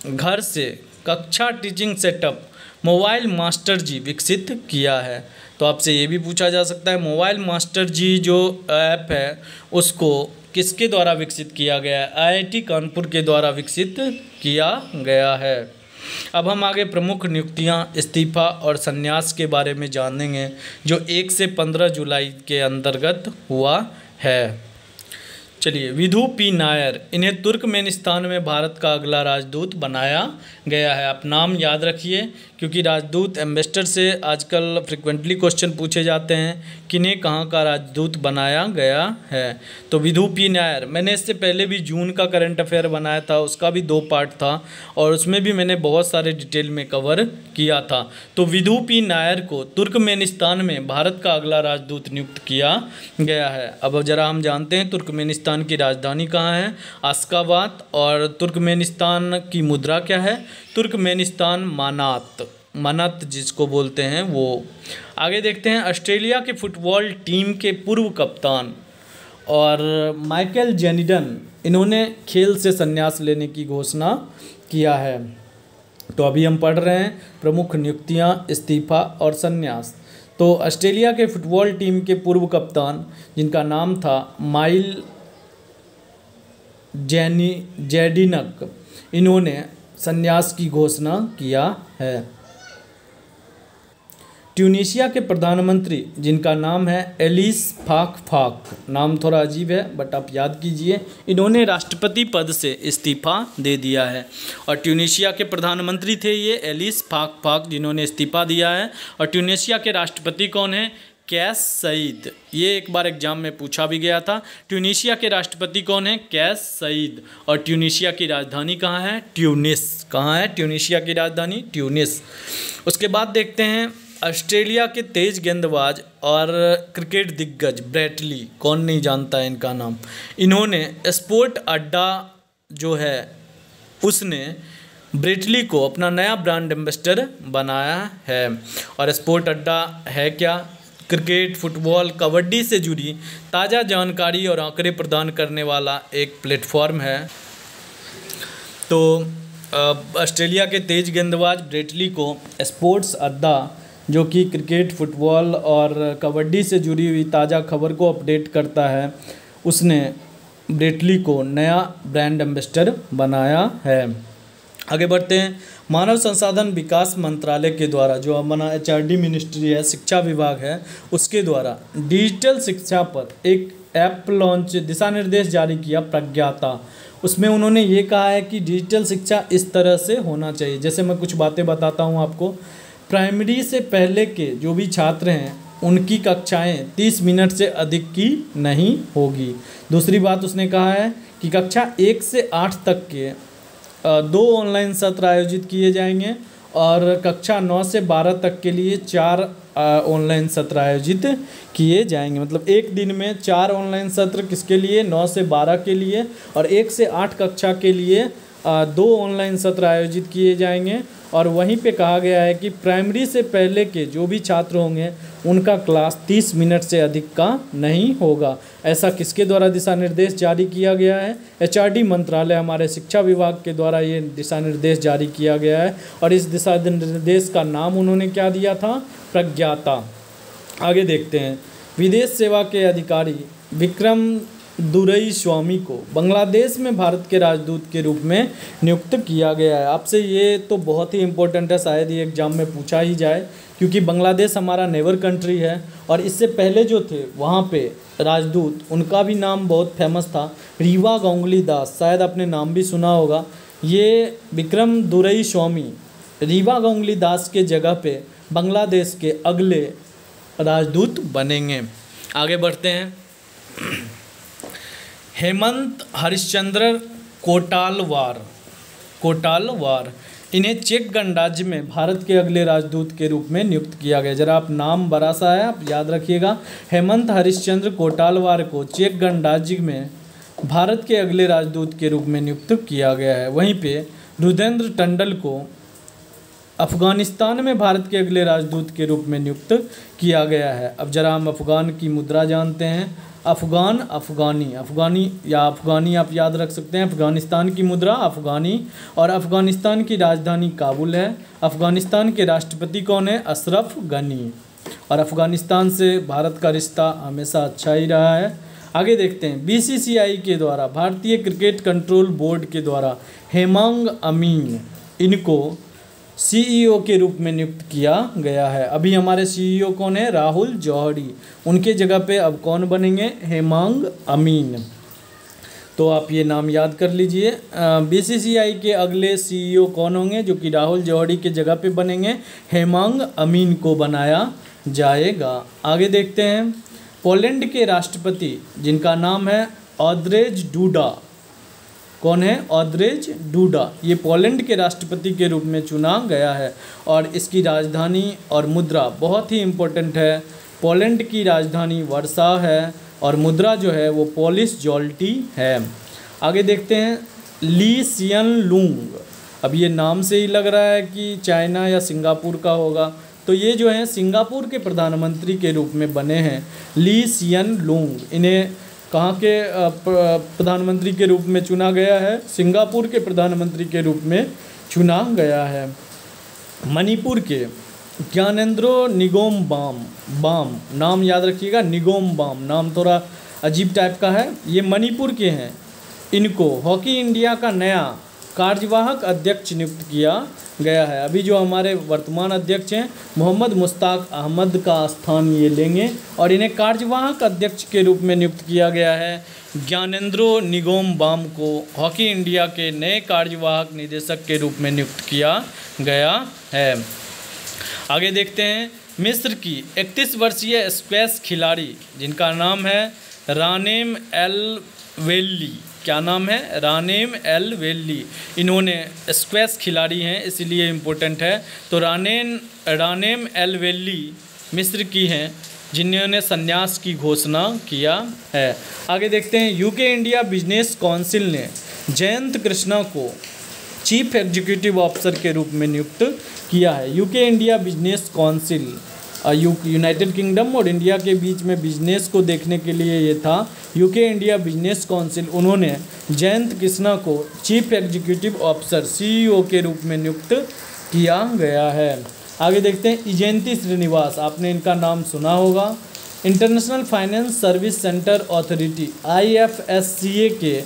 घर से कक्षा टीचिंग सेटअप मोबाइल मास्टर जी विकसित किया है। तो आपसे ये भी पूछा जा सकता है मोबाइल मास्टर जी जो ऐप है उसको किसके द्वारा विकसित किया गया है? IIT कानपुर के द्वारा विकसित किया गया है। अब हम आगे प्रमुख नियुक्तियां, इस्तीफा और संन्यास के बारे में जानेंगे जो 1 से 15 जुलाई के अंतर्गत हुआ है। चलिए, विधु पी नायर, इन्हें तुर्कमेनिस्तान में भारत का अगला राजदूत बनाया गया है। आप नाम याद रखिए क्योंकि राजदूत एम्बेसडर से आजकल फ्रिक्वेंटली क्वेश्चन पूछे जाते हैं, किन्हें कहाँ का राजदूत बनाया गया है। तो विधु पी नायर, मैंने इससे पहले भी जून का करंट अफेयर बनाया था, उसका भी 2 पार्ट था और उसमें भी मैंने बहुत सारे डिटेल में कवर किया था। तो विधु पी नायर को तुर्कमेनिस्तान में भारत का अगला राजदूत नियुक्त किया गया है। अब ज़रा हम जानते हैं तुर्कमेनिस्तान की राजधानी कहाँ है? अश्गाबाद। और तुर्कमेनिस्तान की मुद्रा क्या है? तुर्कमेनिस्तान मानात, मनात जिसको बोलते हैं वो। आगे देखते हैं। ऑस्ट्रेलिया के फुटबॉल टीम के पूर्व कप्तान और माइकल जेनिडन, इन्होंने खेल से संन्यास लेने की घोषणा किया है। तो अभी हम पढ़ रहे हैं प्रमुख नियुक्तियां, इस्तीफा और संन्यास। तो ऑस्ट्रेलिया के फुटबॉल टीम के पूर्व कप्तान जिनका नाम था माइल जेडिनक, इन्होंने संन्यास की घोषणा किया है। ट्यूनीशिया के प्रधानमंत्री जिनका नाम है एलिस फाक, नाम थोड़ा अजीब है बट आप याद कीजिए, इन्होंने राष्ट्रपति पद से इस्तीफा दे दिया है। और ट्यूनीशिया के प्रधानमंत्री थे ये एलिस फाक जिन्होंने इस्तीफा दिया है। और ट्यूनीशिया के राष्ट्रपति कौन है? कैस सईद। ये एक बार एग्जाम में पूछा भी गया था। ट्यूनीशिया के राष्ट्रपति कौन है? कैस सईद। और ट्यूनीशिया की राजधानी कहाँ है? ट्यूनिस। कहाँ है ट्यूनीशिया की राजधानी? ट्यूनिस। उसके बाद देखते हैं ऑस्ट्रेलिया के तेज गेंदबाज और क्रिकेट दिग्गज ब्रेट ली, कौन नहीं जानता है इनका नाम। इन्होंने स्पोर्ट अड्डा जो है उसने ब्रेटली को अपना नया ब्रांड एम्बेसडर बनाया है। और स्पोर्ट अड्डा है क्या? क्रिकेट, फुटबॉल, कबड्डी से जुड़ी ताज़ा जानकारी और आंकड़े प्रदान करने वाला एक प्लेटफॉर्म है। तो ऑस्ट्रेलिया के तेज गेंदबाज ब्रेटली को स्पोर्ट्स अड्डा, जो कि क्रिकेट, फुटबॉल और कबड्डी से जुड़ी हुई ताज़ा खबर को अपडेट करता है, उसने ब्रेटली को नया ब्रांड एम्बेसडर बनाया है। आगे बढ़ते हैं। मानव संसाधन विकास मंत्रालय के द्वारा, जो हमारा HRD मिनिस्ट्री है, शिक्षा विभाग है, उसके द्वारा डिजिटल शिक्षा पर एक ऐप लॉन्च, दिशा निर्देश जारी किया, प्रज्ञाता। उसमें उन्होंने ये कहा है कि डिजिटल शिक्षा इस तरह से होना चाहिए। जैसे मैं कुछ बातें बताता हूँ आपको। प्राइमरी से पहले के जो भी छात्र हैं, उनकी कक्षाएं 30 मिनट से अधिक की नहीं होगी। दूसरी बात उसने कहा है कि कक्षा 1 से 8 तक के 2 ऑनलाइन सत्र आयोजित किए जाएंगे और कक्षा 9 से 12 तक के लिए 4 ऑनलाइन सत्र आयोजित किए जाएंगे। मतलब एक दिन में 4 ऑनलाइन सत्र किसके लिए? 9 से 12 के लिए, और 1 से 8 कक्षा के लिए 2 ऑनलाइन सत्र आयोजित किए जाएंगे। और वहीं पे कहा गया है कि प्राइमरी से पहले के जो भी छात्र होंगे, उनका क्लास 30 मिनट से अधिक का नहीं होगा। ऐसा किसके द्वारा दिशा निर्देश जारी किया गया है? HRD मंत्रालय, हमारे शिक्षा विभाग के द्वारा ये दिशा निर्देश जारी किया गया है। और इस दिशा निर्देश का नाम उन्होंने क्या दिया था? प्रज्ञाता। आगे देखते हैं। विदेश सेवा के अधिकारी विक्रम दुरईस्वामी को बांग्लादेश में भारत के राजदूत के रूप में नियुक्त किया गया है। आपसे ये तो बहुत ही इम्पोर्टेंट है, शायद ये एग्जाम में पूछा ही जाए, क्योंकि बांग्लादेश हमारा नेबर कंट्री है। और इससे पहले जो थे वहाँ पे राजदूत, उनका भी नाम बहुत फेमस था, रीवा गांगुली दास। शायद आपने नाम भी सुना होगा। ये विक्रम दुरईस्वामी रीवा गांगुली दास के जगह पे बांग्लादेश के अगले राजदूत बनेंगे। आगे बढ़ते हैं। हेमंत हरिश्चंद्र कोटालवार, इन्हें चेक गणराज्य में भारत के अगले राजदूत के रूप में नियुक्त किया गया। जरा आप नाम बड़ा सा है, आप याद रखिएगा। हेमंत हरिश्चंद्र कोटालवार को चेक गणराज्य में भारत के अगले राजदूत के रूप में नियुक्त किया गया है। वहीं पे रुद्रेंद्र टंडन को अफगानिस्तान में भारत के अगले राजदूत के रूप में नियुक्त किया गया है। अब जरा हम अफगान की मुद्रा जानते हैं। अफगानी आप याद रख सकते हैं। अफगानिस्तान की मुद्रा अफगानी, और अफगानिस्तान की राजधानी काबुल है। अफगानिस्तान के राष्ट्रपति कौन है? अशरफ गनी। और अफगानिस्तान से भारत का रिश्ता हमेशा अच्छा ही रहा है। आगे देखते हैं। BCCI के द्वारा, भारतीय क्रिकेट कंट्रोल बोर्ड के द्वारा हेमांग अमीन, इनको CEO के रूप में नियुक्त किया गया है। अभी हमारे CEO कौन है? राहुल जौहरी। उनके जगह पे अब कौन बनेंगे? हेमांग अमीन। तो आप ये नाम याद कर लीजिए। BCCI के अगले CEO कौन होंगे? जो कि राहुल जौहरी के जगह पे बनेंगे, हेमांग अमीन को बनाया जाएगा। आगे देखते हैं। पोलैंड के राष्ट्रपति, जिनका नाम है ऑद्रेज डूडा, कौन है? ऑद्रेज डूडा। ये पोलैंड के राष्ट्रपति के रूप में चुना गया है। और इसकी राजधानी और मुद्रा बहुत ही इम्पोर्टेंट है। पोलैंड की राजधानी वर्सा है और मुद्रा जो है वो पोलिश जॉल्टी है। आगे देखते हैं। ली सियन लूंग, अब ये नाम से ही लग रहा है कि चाइना या सिंगापुर का होगा। तो ये जो है सिंगापुर के प्रधानमंत्री के रूप में बने हैं, ली सियन लूंग। इन्हें कहाँ के प्रधानमंत्री के रूप में चुना गया है? सिंगापुर के प्रधानमंत्री के रूप में चुना गया है। मणिपुर के ज्ञानेंद्रो निगोम बाम, नाम याद रखिएगा, निगोम बाम, नाम थोड़ा अजीब टाइप का है। ये मणिपुर के हैं। इनको हॉकी इंडिया का नया कार्यवाहक अध्यक्ष नियुक्त किया गया है। अभी जो हमारे वर्तमान अध्यक्ष हैं मोहम्मद मुश्ताक अहमद का स्थान ये लेंगे और इन्हें कार्यवाहक अध्यक्ष के रूप में नियुक्त किया गया है। ज्ञानेंद्रो निगोम बाम को हॉकी इंडिया के नए कार्यवाहक निदेशक के रूप में नियुक्त किया गया है। आगे देखते हैं। मिस्र की 31 वर्षीय स्क्वैश खिलाड़ी जिनका नाम है रानेम एल वेल्ली, क्या नाम है? रानेम एल वेल्ली। इन्होंने स्क्वैश खिलाड़ी हैं इसलिए इम्पोर्टेंट है। तो रानेम एल वेल्ली मिस्र की हैं जिन्होंने संन्यास की घोषणा किया है। आगे देखते हैं। यूके इंडिया बिजनेस काउंसिल ने जयंत कृष्णा को चीफ एग्जीक्यूटिव ऑफिसर के रूप में नियुक्त किया है। UK India business council, United kingdom और इंडिया के बीच में बिजनेस को देखने के लिए ये था। यूके इंडिया बिजनेस काउंसिल, उन्होंने जयंत कृष्णा को चीफ एग्जीक्यूटिव ऑफिसर सीईओ के रूप में नियुक्त किया गया है। आगे देखते हैं इजेंती श्रीनिवास, आपने इनका नाम सुना होगा। International finance service centre authority IFSCA के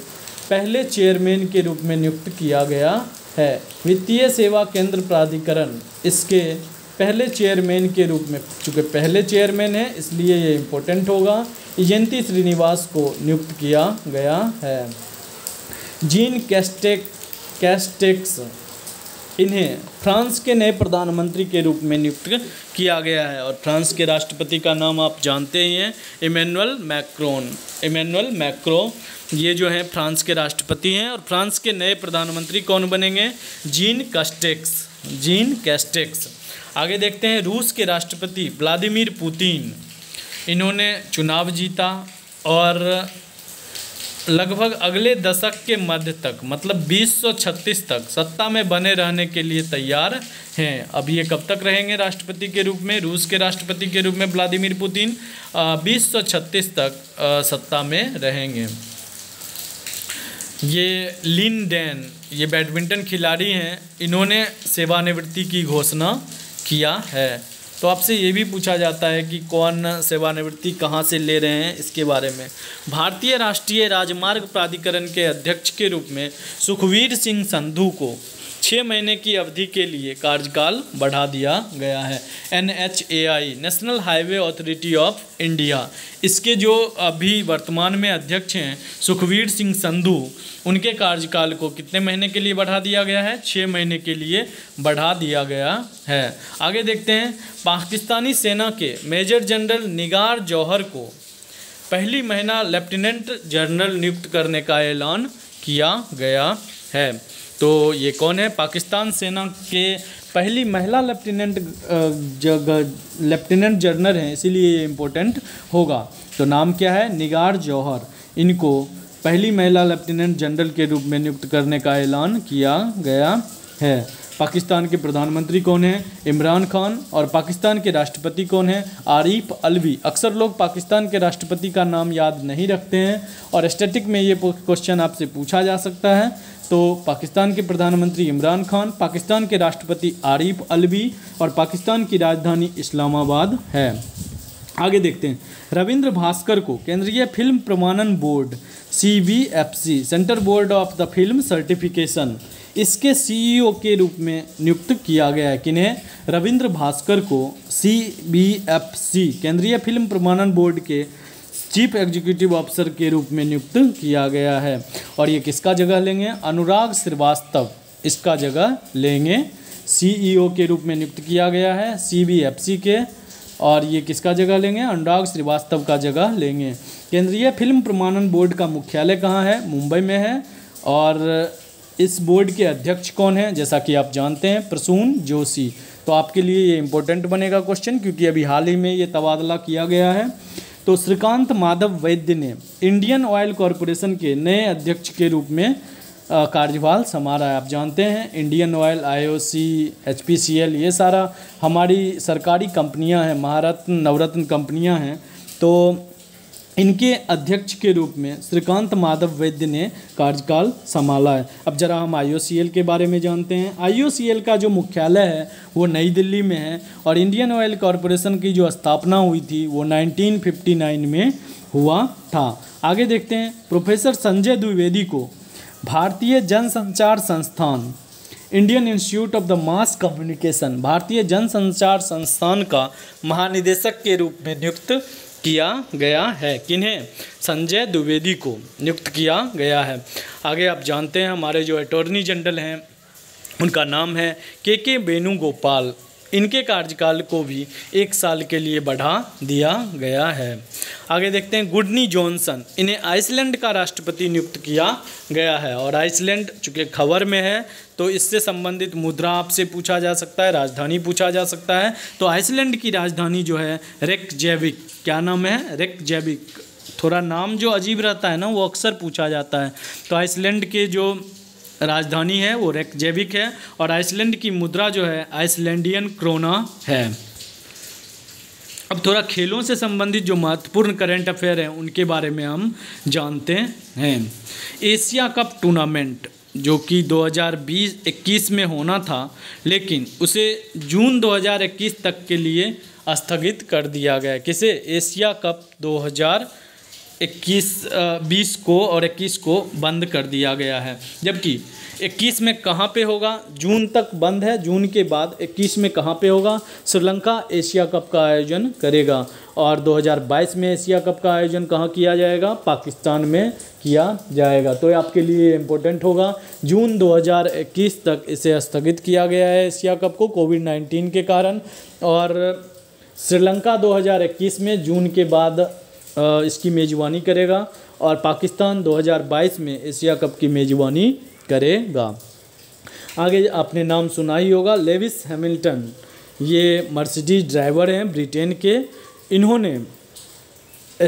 पहले चेयरमैन के रूप में नियुक्त किया गया है। वित्तीय सेवा केंद्र प्राधिकरण, इसके पहले चेयरमैन के रूप में, चूँकि पहले चेयरमैन है इसलिए ये इम्पोर्टेंट होगा, इजेंती श्रीनिवास को नियुक्त किया गया है। जीन कैस्टेक्स, इन्हें फ्रांस के नए प्रधानमंत्री के रूप में नियुक्त किया गया है और फ्रांस के राष्ट्रपति का नाम आप जानते ही हैं, इमैनुअल मैक्रों। ये जो है फ्रांस के राष्ट्रपति हैं और फ्रांस के नए प्रधानमंत्री कौन बनेंगे? Gene Castex. आगे देखते हैं रूस के राष्ट्रपति व्लादिमीर पुतिन, इन्होंने चुनाव जीता और लगभग अगले दशक के मध्य तक, मतलब 2036 तक सत्ता में बने रहने के लिए तैयार हैं। अब ये कब तक रहेंगे राष्ट्रपति के रूप में? रूस के राष्ट्रपति के रूप में व्लादिमीर पुतिन 2036 तक सत्ता में रहेंगे। ये लिन डैन, ये बैडमिंटन खिलाड़ी हैं, इन्होंने सेवानिवृत्ति की घोषणा किया है। तो आपसे ये भी पूछा जाता है कि कौन सेवानिवृत्ति कहाँ से ले रहे हैं, इसके बारे में। भारतीय राष्ट्रीय राजमार्ग प्राधिकरण के अध्यक्ष के रूप में सुखवीर सिंह संधू को 6 महीने की अवधि के लिए कार्यकाल बढ़ा दिया गया है। NHAI, national highway authority of India, इसके जो अभी वर्तमान में अध्यक्ष हैं सुखवीर सिंह संधू, उनके कार्यकाल को कितने महीने के लिए बढ़ा दिया गया है? 6 महीने के लिए बढ़ा दिया गया है। आगे देखते हैं, पाकिस्तानी सेना के मेजर जनरल निगार जौहर को पहली महिला लेफ्टिनेंट जनरल नियुक्त करने का ऐलान किया गया है। तो ये कौन है? पाकिस्तान सेना के पहली महिला लेफ्टिनेंट जनरल हैं, इसीलिए ये इम्पोर्टेंट होगा। तो नाम क्या है? निगार जौहर। इनको पहली महिला लेफ्टिनेंट जनरल के रूप में नियुक्त करने का ऐलान किया गया है। पाकिस्तान के प्रधानमंत्री कौन है? इमरान खान। और पाकिस्तान के राष्ट्रपति कौन है? आरिफ अलवी। अक्सर लोग पाकिस्तान के राष्ट्रपति का नाम याद नहीं रखते हैं और स्टैटिक में ये क्वेश्चन आपसे पूछा जा सकता है। तो पाकिस्तान के प्रधानमंत्री इमरान खान, पाकिस्तान के राष्ट्रपति आरिफ अलवी और पाकिस्तान की राजधानी इस्लामाबाद है। आगे देखते हैं, रविंद्र भास्कर को केंद्रीय फिल्म प्रमाणन board CBFC, central board of the film certification, इसके CEO के रूप में नियुक्त किया गया है। किन्हें? रविंद्र भास्कर को CBFC, केंद्रीय फिल्म प्रमाणन बोर्ड के चीफ एग्जीक्यूटिव ऑफिसर के रूप में नियुक्त किया गया है। और ये किसका जगह लेंगे? अनुराग श्रीवास्तव इसका जगह लेंगे। CEO के रूप में नियुक्त किया गया है CBFC के, और ये किसका जगह लेंगे? अनुराग श्रीवास्तव का जगह लेंगे। केंद्रीय फिल्म प्रमाणन बोर्ड का मुख्यालय कहाँ है? मुंबई में है। और इस बोर्ड के अध्यक्ष कौन है? जैसा कि आप जानते हैं, प्रसून जोशी। तो आपके लिए ये इम्पोर्टेंट बनेगा क्वेश्चन, क्योंकि अभी हाल ही में ये तबादला किया गया है। तो श्रीकांत माधव वैद्य ने इंडियन ऑयल कॉरपोरेशन के नए अध्यक्ष के रूप में कार्यभार संभाला है। आप जानते हैं इंडियन ऑयल, IOC, HPCL, ये सारा हमारी सरकारी कंपनियां हैं, महारत्न नवरत्न कंपनियां हैं। तो इनके अध्यक्ष के रूप में श्रीकांत माधव वैद्य ने कार्यकाल संभाला है। अब जरा हम IOCL के बारे में जानते हैं। IOCL का जो मुख्यालय है वो नई दिल्ली में है और इंडियन ऑयल कॉरपोरेशन की जो स्थापना हुई थी वो 1959 में हुआ था। आगे देखते हैं, प्रोफेसर संजय द्विवेदी को भारतीय जनसंचार संस्थान, Indian institute of the mass communication, भारतीय जनसंचार संस्थान का महानिदेशक के रूप में नियुक्त किया गया है। किन्हें? संजय द्विवेदी को नियुक्त किया गया है। आगे आप जानते हैं हमारे जो अटॉर्नी जनरल हैं उनका नाम है के वेणुगोपाल। इनके कार्यकाल को भी 1 साल के लिए बढ़ा दिया गया है। आगे देखते हैं, गुडनी जॉनसन, इन्हें आइसलैंड का राष्ट्रपति नियुक्त किया गया है। और आइसलैंड चूँकि खबर में है तो इससे संबंधित मुद्रा आपसे पूछा जा सकता है, राजधानी पूछा जा सकता है। तो आइसलैंड की राजधानी जो है रेकजेविक। क्या नाम है? रेकजेविक। थोड़ा नाम जो अजीब रहता है ना, वो अक्सर पूछा जाता है। तो आइसलैंड के जो राजधानी है वो रेकजेविक है और आइसलैंड की मुद्रा जो है आइसलैंडियन क्रोना है। अब थोड़ा खेलों से संबंधित जो महत्वपूर्ण करंट अफेयर हैं उनके बारे में हम जानते हैं। एशिया कप टूर्नामेंट जो कि 2021 में होना था, लेकिन उसे जून 2021 तक के लिए स्थगित कर दिया गया। किसे? एशिया कप 2020 को और 21 को बंद कर दिया गया है। जबकि 21 में कहाँ पे होगा? जून तक बंद है, जून के बाद 21 में कहाँ पे होगा? श्रीलंका एशिया कप का आयोजन करेगा। और 2022 में एशिया कप का आयोजन कहाँ किया जाएगा? पाकिस्तान में किया जाएगा। तो ये आपके लिए इम्पोर्टेंट होगा। जून 2021 तक इसे स्थगित किया गया है एशिया कप को कोविड-19 के कारण, और श्रीलंका 2021 में जून के बाद इसकी मेज़बानी करेगा और पाकिस्तान 2022 में एशिया कप की मेज़बानी करेगा। आगे आपने नाम सुना ही होगा, लेविस हैमिल्टन। ये मर्सिडीज ड्राइवर हैं ब्रिटेन के। इन्होंने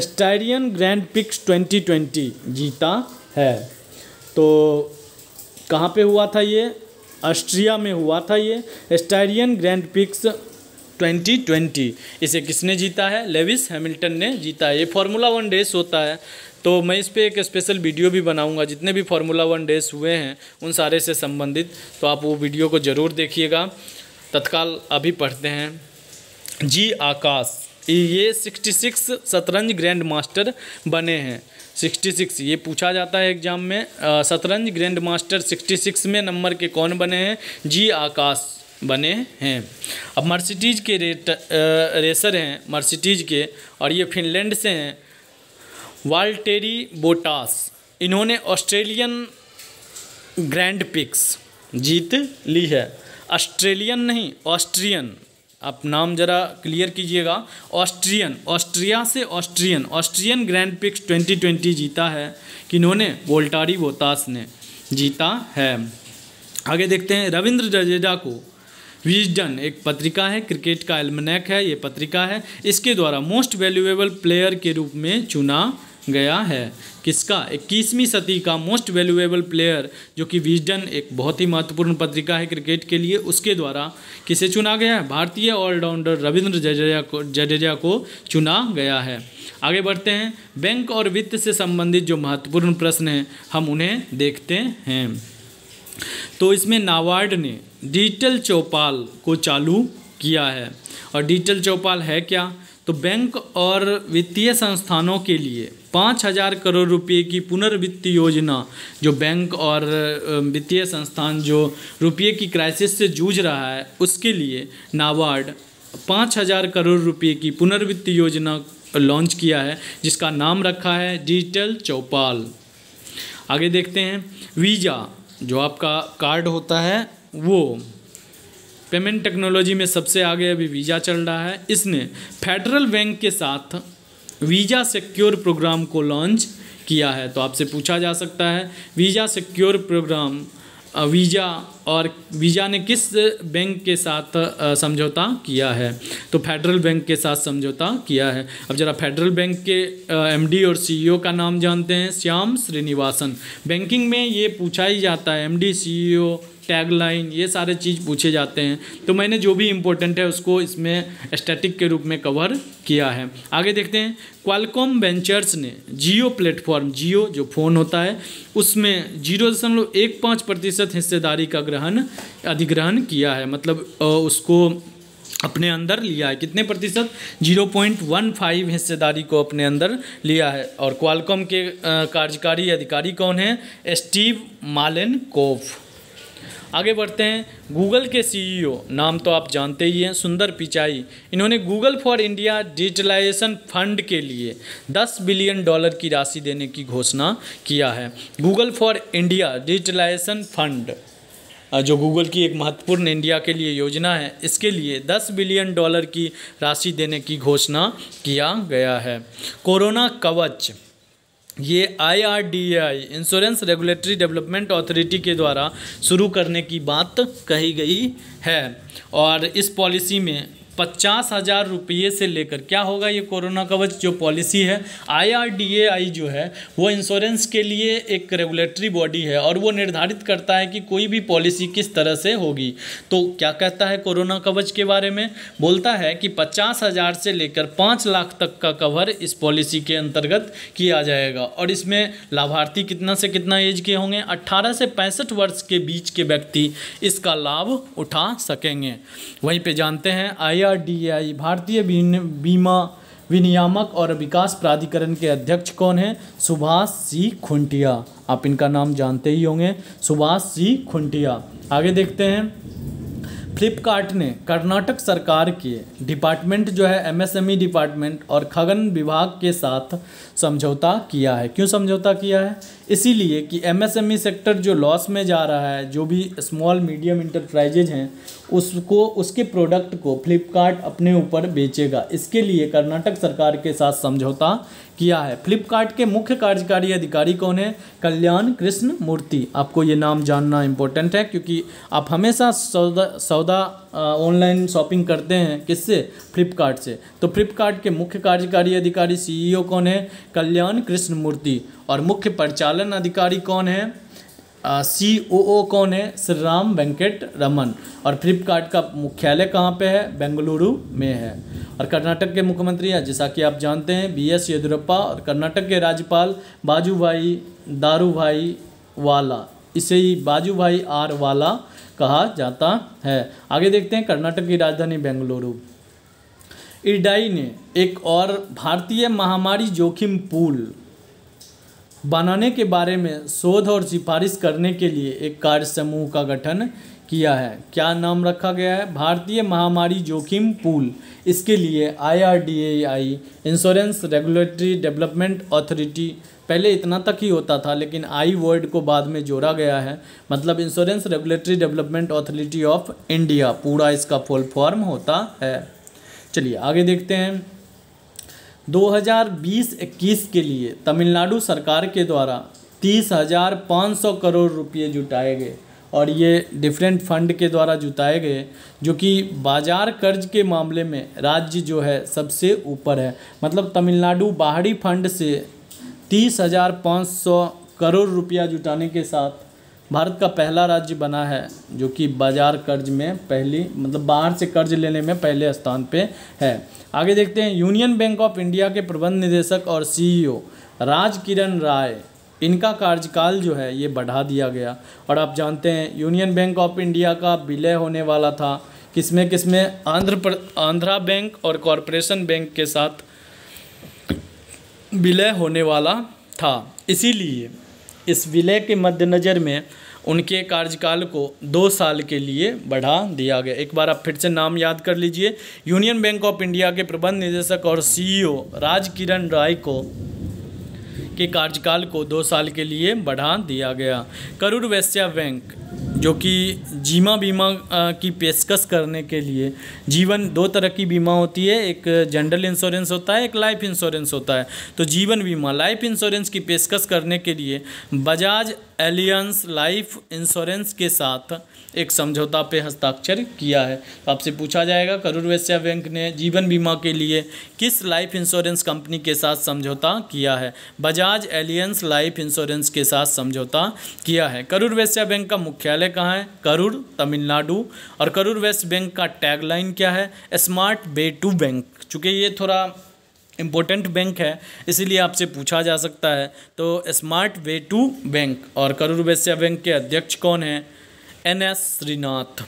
स्टायरियन ग्रैंड प्रिक्स 2020 जीता है। तो कहाँ पे हुआ था ये? ऑस्ट्रिया में हुआ था ये स्टायरियन ग्रैंड प्रिक्स 2020। इसे किसने जीता है? लेविस हैमिल्टन ने जीता है। ये फार्मूला 1 रेस होता है, तो मैं इस पर एक स्पेशल वीडियो भी बनाऊंगा। जितने भी फार्मूला 1 रेस हुए हैं उन सारे से संबंधित, तो आप वो वीडियो को ज़रूर देखिएगा। तत्काल अभी पढ़ते हैं। जी आकाश, ये 66 शतरंज ग्रैंड मास्टर बने हैं। 66 ये पूछा जाता है एग्जाम में। शतरंज ग्रैंड मास्टर 66 में नंबर के कौन बने हैं? जी आकाश बने हैं। अब मर्सिडीज के रेसर हैं मर्सिडीज के, और ये फिनलैंड से हैं, वाल्टेरी बोटास। इन्होंने ऑस्ट्रेलियन ग्रैंड प्रिक्स जीत ली है। ऑस्ट्रेलियन नहीं, ऑस्ट्रियन। आप नाम जरा क्लियर कीजिएगा। ऑस्ट्रिया से ऑस्ट्रियन ग्रैंड प्रिक्स 2020 जीता है। किन्होंने? वोल्टारी बोटास ने जीता है। आगे देखते हैं। रविंद्र जडेजा को विजडन एक पत्रिका है, क्रिकेट का एल्मनैक है ये पत्रिका है, इसके द्वारा मोस्ट वैल्यूएबल प्लेयर के रूप में चुना गया है। किसका? 21वीं सदी का मोस्ट वैल्यूएबल प्लेयर, जो कि विजडन एक बहुत ही महत्वपूर्ण पत्रिका है क्रिकेट के लिए, उसके द्वारा किसे चुना गया है? भारतीय ऑलराउंडर रविंद्र जडेजा को चुना गया है। आगे बढ़ते हैं। बैंक और वित्त से संबंधित जो महत्वपूर्ण प्रश्न हैं हम उन्हें देखते हैं। तो इसमें नाबार्ड ने डिजिटल चौपाल को चालू किया है। और डिजिटल चौपाल है क्या? तो बैंक और वित्तीय संस्थानों के लिए 5,000 करोड़ रुपए की पुनर्वित्त योजना, जो बैंक और वित्तीय संस्थान जो रुपये की क्राइसिस से जूझ रहा है उसके लिए नाबार्ड 5,000 करोड़ रुपए की पुनर्वित्त योजना लॉन्च किया है, जिसका नाम रखा है डिजिटल चौपाल। आगे देखते हैं। वीज़ा जो आपका कार्ड होता है वो पेमेंट टेक्नोलॉजी में सबसे आगे अभी वीज़ा चल रहा है। इसने फेडरल बैंक के साथ वीज़ा सिक्योर प्रोग्राम को लॉन्च किया है। तो आपसे पूछा जा सकता है वीज़ा सिक्योर प्रोग्राम, वीज़ा ने किस बैंक के साथ समझौता किया है? तो फेडरल बैंक के साथ समझौता किया है। अब जरा फेडरल बैंक के एमडी और सीईओ का नाम जानते हैं, श्याम श्रीनिवासन। बैंकिंग में ये पूछा ही जाता है, एमडी, सीईओ, टैगलाइन, ये सारे चीज़ पूछे जाते हैं। तो मैंने जो भी इम्पोर्टेंट है उसको इसमें स्टैटिक के रूप में कवर किया है। आगे देखते हैं। क्वालकॉम वेंचर्स ने जियो प्लेटफॉर्म, जियो जो फ़ोन होता है उसमें 0.15% हिस्सेदारी का अधिग्रहण किया है। मतलब उसको अपने अंदर लिया है। कितने प्रतिशत? 0.15 हिस्सेदारी को अपने अंदर लिया है। और क्वालकॉम के कार्यकारी अधिकारी कौन हैं? स्टीव मालेनकोफ। आगे बढ़ते हैं। गूगल के सीईओ, नाम तो आप जानते ही हैं, सुंदर पिचाई। इन्होंने Google for India digitalisation fund के लिए $10 बिलियन की राशि देने की घोषणा किया है। Google for India digitalisation fund, जो गूगल की एक महत्वपूर्ण इंडिया के लिए योजना है, इसके लिए $10 बिलियन की राशि देने की घोषणा किया गया है। कोरोना कवच, ये IRDAI insurance regulatory development authority के द्वारा शुरू करने की बात कही गई है। और इस पॉलिसी में 50,000 रुपये से लेकर, क्या होगा ये कोरोना कवच जो पॉलिसी है, IRDAI जो है वो इंश्योरेंस के लिए एक रेगुलेटरी बॉडी है और वो निर्धारित करता है कि कोई भी पॉलिसी किस तरह से होगी। तो क्या कहता है कोरोना कवच के बारे में, बोलता है कि 50,000 से लेकर 5 लाख तक का कवर इस पॉलिसी के अंतर्गत किया जाएगा और इसमें लाभार्थी कितना से कितना एज के होंगे, 18 से 65 वर्ष के बीच के व्यक्ति इसका लाभ उठा सकेंगे। वहीं पे जानते हैं IRDAI भारतीय बीमा विनियामक और विकास प्राधिकरण के अध्यक्ष कौन हैं, सुभाष सी खुंटिया। आप इनका नाम जानते ही होंगे, सुभाष सी खुंटिया। आगे देखते हैं, फ्लिपकार्ट ने कर्नाटक सरकार के डिपार्टमेंट जो है MSME डिपार्टमेंट और खनन विभाग के साथ समझौता किया है। क्यों समझौता किया है, इसीलिए कि MSME सेक्टर जो लॉस में जा रहा है, जो भी स्मॉल मीडियम इंटरप्राइजेज हैं उसको, उसके प्रोडक्ट को फ्लिपकार्ट अपने ऊपर बेचेगा। इसके लिए कर्नाटक सरकार के साथ समझौता किया है। फ्लिपकार्ट के मुख्य कार्यकारी अधिकारी कौन है, कल्याण कृष्ण मूर्ति। आपको ये नाम जानना इम्पोर्टेंट है क्योंकि आप हमेशा सौदा ऑनलाइन शॉपिंग करते हैं किससे, फ्लिपकार्ट से। तो फ्लिपकार्ट के मुख्य कार्यकारी अधिकारी CEO कौन है, कल्याण कृष्ण मूर्ति। और मुख्य परिचालन अधिकारी कौन है, COO कौन है, श्री राम वेंकट रमन। और फ्लिपकार्ट का मुख्यालय कहाँ पे है, बेंगलुरु में है। और कर्नाटक के मुख्यमंत्री हैं जैसा कि आप जानते हैं BS येदियुरप्पा और कर्नाटक के राज्यपाल बाजूभाई दारुभाई वाला, इसे ही बाजूभाई R वाला कहा जाता है। आगे देखते हैं, कर्नाटक की राजधानी बेंगलुरु। IRDAI ने एक और भारतीय महामारी जोखिम पूल बनाने के बारे में शोध और सिफारिश करने के लिए एक कार्य समूह का गठन किया है। क्या नाम रखा गया है, भारतीय महामारी जोखिम पूल। इसके लिए IRDAI insurance regulatory development authority, पहले इतना तक ही होता था लेकिन आई वर्ड को बाद में जोड़ा गया है, मतलब insurance regulatory development authority of India पूरा इसका फुल फॉर्म होता है। चलिए आगे देखते हैं, 2020-21 के लिए तमिलनाडु सरकार के द्वारा 30,500 करोड़ रुपये जुटाए गए और ये डिफरेंट फंड के द्वारा जुटाए गए, जो कि बाजार कर्ज के मामले में राज्य जो है सबसे ऊपर है। मतलब तमिलनाडु बाहरी फंड से 30,500 करोड़ रुपया जुटाने के साथ भारत का पहला राज्य बना है जो कि बाजार कर्ज में पहली, मतलब बाहर से कर्ज लेने में पहले स्थान पे है। आगे देखते हैं, यूनियन बैंक ऑफ इंडिया के प्रबंध निदेशक और CEO राज किरण राय, इनका कार्यकाल जो है ये बढ़ा दिया गया। और आप जानते हैं यूनियन बैंक ऑफ इंडिया का विलय होने वाला था किसमें किसमें, आंध्रा बैंक और कॉरपोरेशन बैंक के साथ विलय होने वाला था। इसीलिए इस विलय के मद्देनज़र में उनके कार्यकाल को 2 साल के लिए बढ़ा दिया गया। एक बार आप फिर से नाम याद कर लीजिए, यूनियन बैंक ऑफ इंडिया के प्रबंध निदेशक और CEO राज किरण राय के कार्यकाल को 2 साल के लिए बढ़ा दिया गया। करूर वैश्य बैंक जो कि जीवन बीमा की पेशकश करने के लिए, जीवन 2 तरह की बीमा होती है, एक जनरल इंश्योरेंस होता है, एक लाइफ इंश्योरेंस होता है। तो जीवन बीमा लाइफ इंश्योरेंस की पेशकश करने के लिए बजाज एलियंस लाइफ इंश्योरेंस के साथ एक समझौता पे हस्ताक्षर किया है। तो आपसे पूछा जाएगा करूर वैश्य बैंक ने जीवन बीमा के लिए किस लाइफ इंश्योरेंस कंपनी के साथ समझौता किया है, बजाज एलियंस लाइफ इंश्योरेंस के साथ समझौता किया है। करूर वैश्य बैंक का मुख्यालय कहाँ है, करूर तमिलनाडु। और करूर वैश्य बैंक का टैगलाइन क्या है, स्मार्ट वे टू बैंक। चूँकि ये थोड़ा इम्पोर्टेंट बैंक है इसीलिए आपसे पूछा जा सकता है। तो स्मार्ट वे टू बैंक। और करूर वैश्य बैंक के अध्यक्ष कौन हैं, NS श्रीनाथ।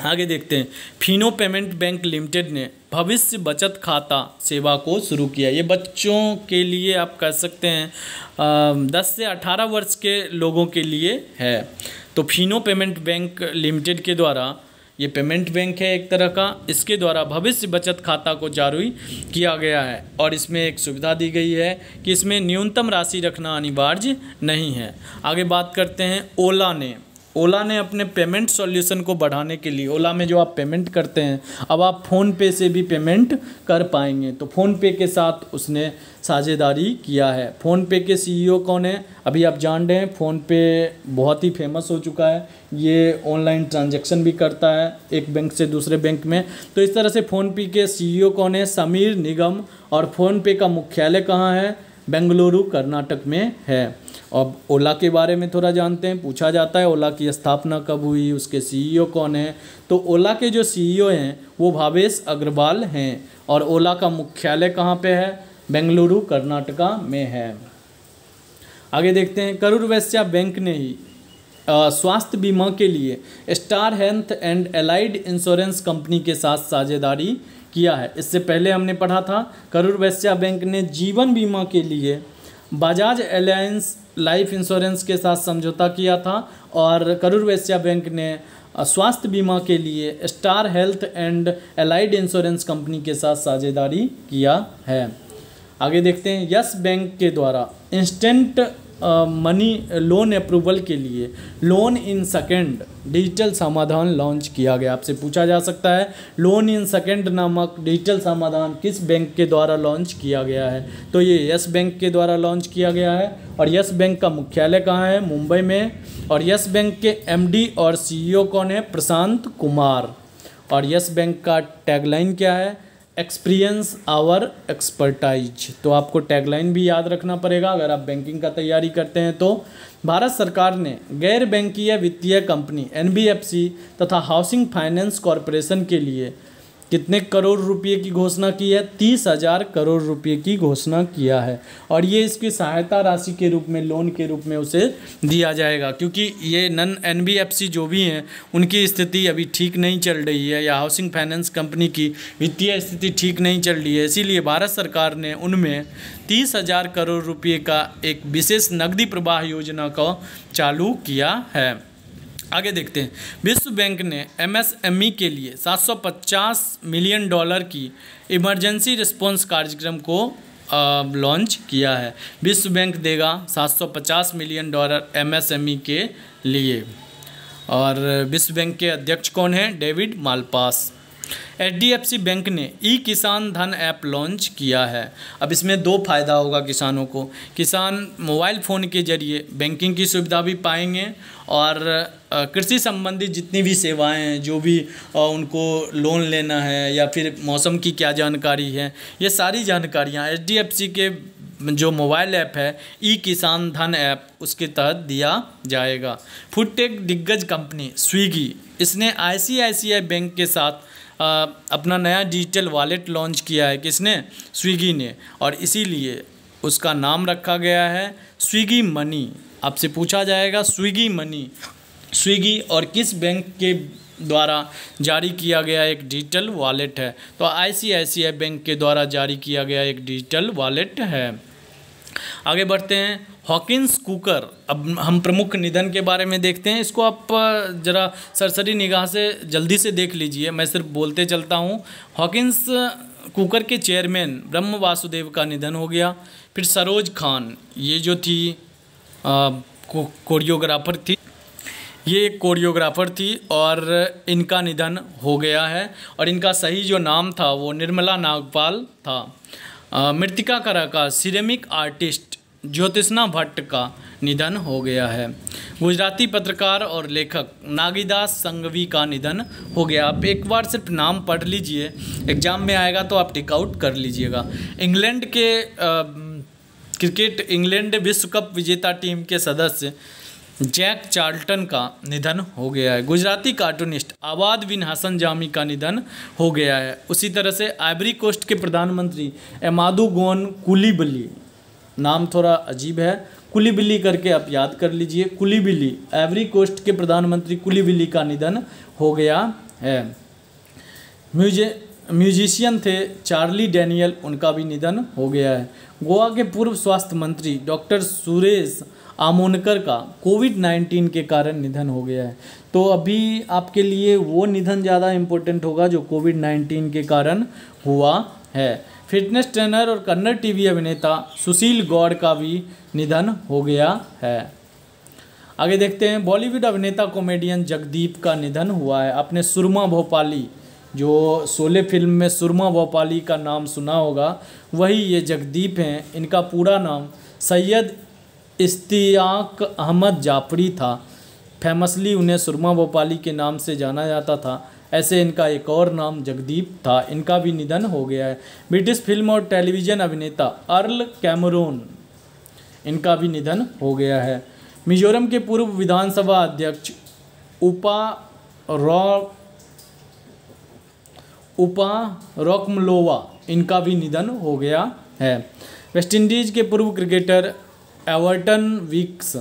आगे देखते हैं, फिनो पेमेंट बैंक लिमिटेड ने भविष्य बचत खाता सेवा को शुरू किया। ये बच्चों के लिए आप कह सकते हैं 10 से 18 वर्ष के लोगों के लिए है। तो फिनो पेमेंट बैंक लिमिटेड के द्वारा, ये पेमेंट बैंक है एक तरह का, इसके द्वारा भविष्य बचत खाता को जारी किया गया है। और इसमें एक सुविधा दी गई है कि इसमें न्यूनतम राशि रखना अनिवार्य नहीं है। आगे बात करते हैं, ओला ने ओला ने अपने पेमेंट सॉल्यूशन को बढ़ाने के लिए, ओला में जो आप पेमेंट करते हैं अब आप फ़ोन पे से भी पेमेंट कर पाएंगे, तो फ़ोन पे के साथ उसने साझेदारी किया है। फ़ोन पे के सीईओ कौन है? अभी आप जान रहे हैं फ़ोन पे बहुत ही फेमस हो चुका है, ये ऑनलाइन ट्रांजैक्शन भी करता है एक बैंक से दूसरे बैंक में। तो इस तरह से फ़ोन पे के सीईओ कौन है? समीर निगम। और फ़ोन पे का मुख्यालय कहाँ है? बेंगलुरु कर्नाटक में है। अब ओला के बारे में थोड़ा जानते हैं, पूछा जाता है ओला की स्थापना कब हुई, उसके सीईओ कौन है? तो ओला के जो सीईओ हैं वो भावेश अग्रवाल हैं। और ओला का मुख्यालय कहाँ पे है? बेंगलुरु कर्नाटका में है। आगे देखते हैं, करूर वैश्य बैंक ने ही स्वास्थ्य बीमा के लिए star health and allied insurance company के साथ साझेदारी किया है। इससे पहले हमने पढ़ा था करूर वैश्य बैंक ने जीवन बीमा के लिए बजाज एलायंस लाइफ इंश्योरेंस के साथ समझौता किया था, और करूर वैश्य बैंक ने स्वास्थ्य बीमा के लिए star health and allied insurance company के साथ साझेदारी किया है। आगे देखते हैं, यस बैंक के द्वारा इंस्टेंट मनी लोन अप्रूवल के लिए लोन इन सेकंड डिजिटल समाधान लॉन्च किया गया। आपसे पूछा जा सकता है लोन इन सेकंड नामक डिजिटल समाधान किस बैंक के द्वारा लॉन्च किया गया है? तो ये यस बैंक के द्वारा लॉन्च किया गया है। और यस बैंक का मुख्यालय कहाँ है? मुंबई में। और यस बैंक के एमडी और सीईओ कौन है? प्रशांत कुमार। और यस बैंक का टैगलाइन क्या है? Experience our expertise. तो आपको टैगलाइन भी याद रखना पड़ेगा अगर आप बैंकिंग का तैयारी करते हैं तो। भारत सरकार ने गैर बैंकीय वित्तीय कंपनी एनबीएफसी तथा हाउसिंग फाइनेंस कॉरपोरेशन के लिए कितने करोड़ रुपए की घोषणा की है? 30,000 करोड़ रुपए की घोषणा किया है। और ये इसकी सहायता राशि के रूप में, लोन के रूप में उसे दिया जाएगा, क्योंकि ये नन एनबीएफसी जो भी हैं उनकी स्थिति अभी ठीक नहीं चल रही है, या हाउसिंग फाइनेंस कंपनी की वित्तीय स्थिति ठीक नहीं चल रही है। इसीलिए भारत सरकार ने उनमें 30,000 करोड़ रुपये का एक विशेष नकदी प्रवाह योजना को चालू किया है। आगे देखते हैं, विश्व बैंक ने एमएसएमई के लिए $750 मिलियन की इमरजेंसी रिस्पॉन्स कार्यक्रम को लॉन्च किया है। विश्व बैंक देगा $750 मिलियन एमएसएमई के लिए। और विश्व बैंक के अध्यक्ष कौन हैं? David Malpass. एचडीएफसी बैंक ने ई किसान धन ऐप लॉन्च किया है। अब इसमें दो फायदा होगा किसानों को। किसान मोबाइल फ़ोन के जरिए बैंकिंग की सुविधा भी पाएंगे, और कृषि संबंधी जितनी भी सेवाएं हैं, जो भी उनको लोन लेना है या फिर मौसम की क्या जानकारी है, ये सारी जानकारियां एचडीएफसी के जो मोबाइल ऐप है ई किसान धन ऐप, उसके तहत दिया जाएगा। फूड टेक दिग्गज कंपनी स्विगी, इसने आईसीआईसीआई बैंक के साथ अपना नया डिजिटल वॉलेट लॉन्च किया है। किसने? स्विगी ने। और इसीलिए उसका नाम रखा गया है स्विगी मनी। आपसे पूछा जाएगा स्विगी मनी, स्विगी और किस बैंक के द्वारा जारी किया गया एक डिजिटल वॉलेट है? तो आईसीआईसीआई बैंक के द्वारा जारी किया गया एक डिजिटल वॉलेट है। आगे बढ़ते हैं, हॉकिंस कुकर। अब हम प्रमुख निधन के बारे में देखते हैं। इसको आप ज़रा सरसरी निगाह से जल्दी से देख लीजिए, मैं सिर्फ बोलते चलता हूँ। हॉकिंस कुकर के चेयरमैन ब्रह्म वासुदेव का निधन हो गया। फिर सरोज खान, ये जो थी कोरियोग्राफर थी, ये एक कोरियोग्राफर थी और इनका निधन हो गया है। और इनका सही जो नाम था वो निर्मला नागपाल था। मृतिका करा का सिरेमिक आर्टिस्ट ज्योतिष्ना भट्ट का निधन हो गया है। गुजराती पत्रकार और लेखक नागीदास संघवी का निधन हो गया। आप एक बार सिर्फ नाम पढ़ लीजिए, एग्जाम में आएगा तो आप टिक आउट कर लीजिएगा। इंग्लैंड के क्रिकेट इंग्लैंड विश्व कप विजेता टीम के सदस्य जैक चार्ल्टन का निधन हो गया है। गुजराती कार्टूनिस्ट आबाद बिन हसन जामी का निधन हो गया है। उसी तरह से आइवरी कोस्ट के प्रधानमंत्री एमादू गोन कुलीबिली, नाम थोड़ा अजीब है, कुलीबिली करके आप याद कर लीजिए। कुलीबिली, आइवरी कोस्ट के प्रधानमंत्री कुलीबिली का निधन हो गया है। म्यूजिशियन थे चार्ली डैनियल, उनका भी निधन हो गया है। गोवा के पूर्व स्वास्थ्य मंत्री डॉक्टर सुरेश आमोनकर का कोविड-19 के कारण निधन हो गया है। तो अभी आपके लिए वो निधन ज़्यादा इम्पोर्टेंट होगा जो कोविड-19 के कारण हुआ है। फिटनेस ट्रेनर और कन्नड़ टीवी अभिनेता सुशील गौड़ का भी निधन हो गया है। आगे देखते हैं, बॉलीवुड अभिनेता कॉमेडियन जगदीप का निधन हुआ है। आपने सुरमा भोपाली, जो शोले फिल्म में सुरमा भोपाली का नाम सुना होगा, वही ये जगदीप हैं। इनका पूरा नाम सैयद इश्तियाक अहमद जाफरी था। फेमसली उन्हें सुरमा भोपाली के नाम से जाना जाता था। ऐसे इनका एक और नाम जगदीप था। इनका भी निधन हो गया है। ब्रिटिश फिल्म और टेलीविज़न अभिनेता अर्ल कैमरून, इनका भी निधन हो गया है। मिजोरम के पूर्व विधानसभा अध्यक्ष उपा रॉकमलोवा, इनका भी निधन हो गया है। वेस्ट इंडीज़ के पूर्व क्रिकेटर एवर्टन विक्स,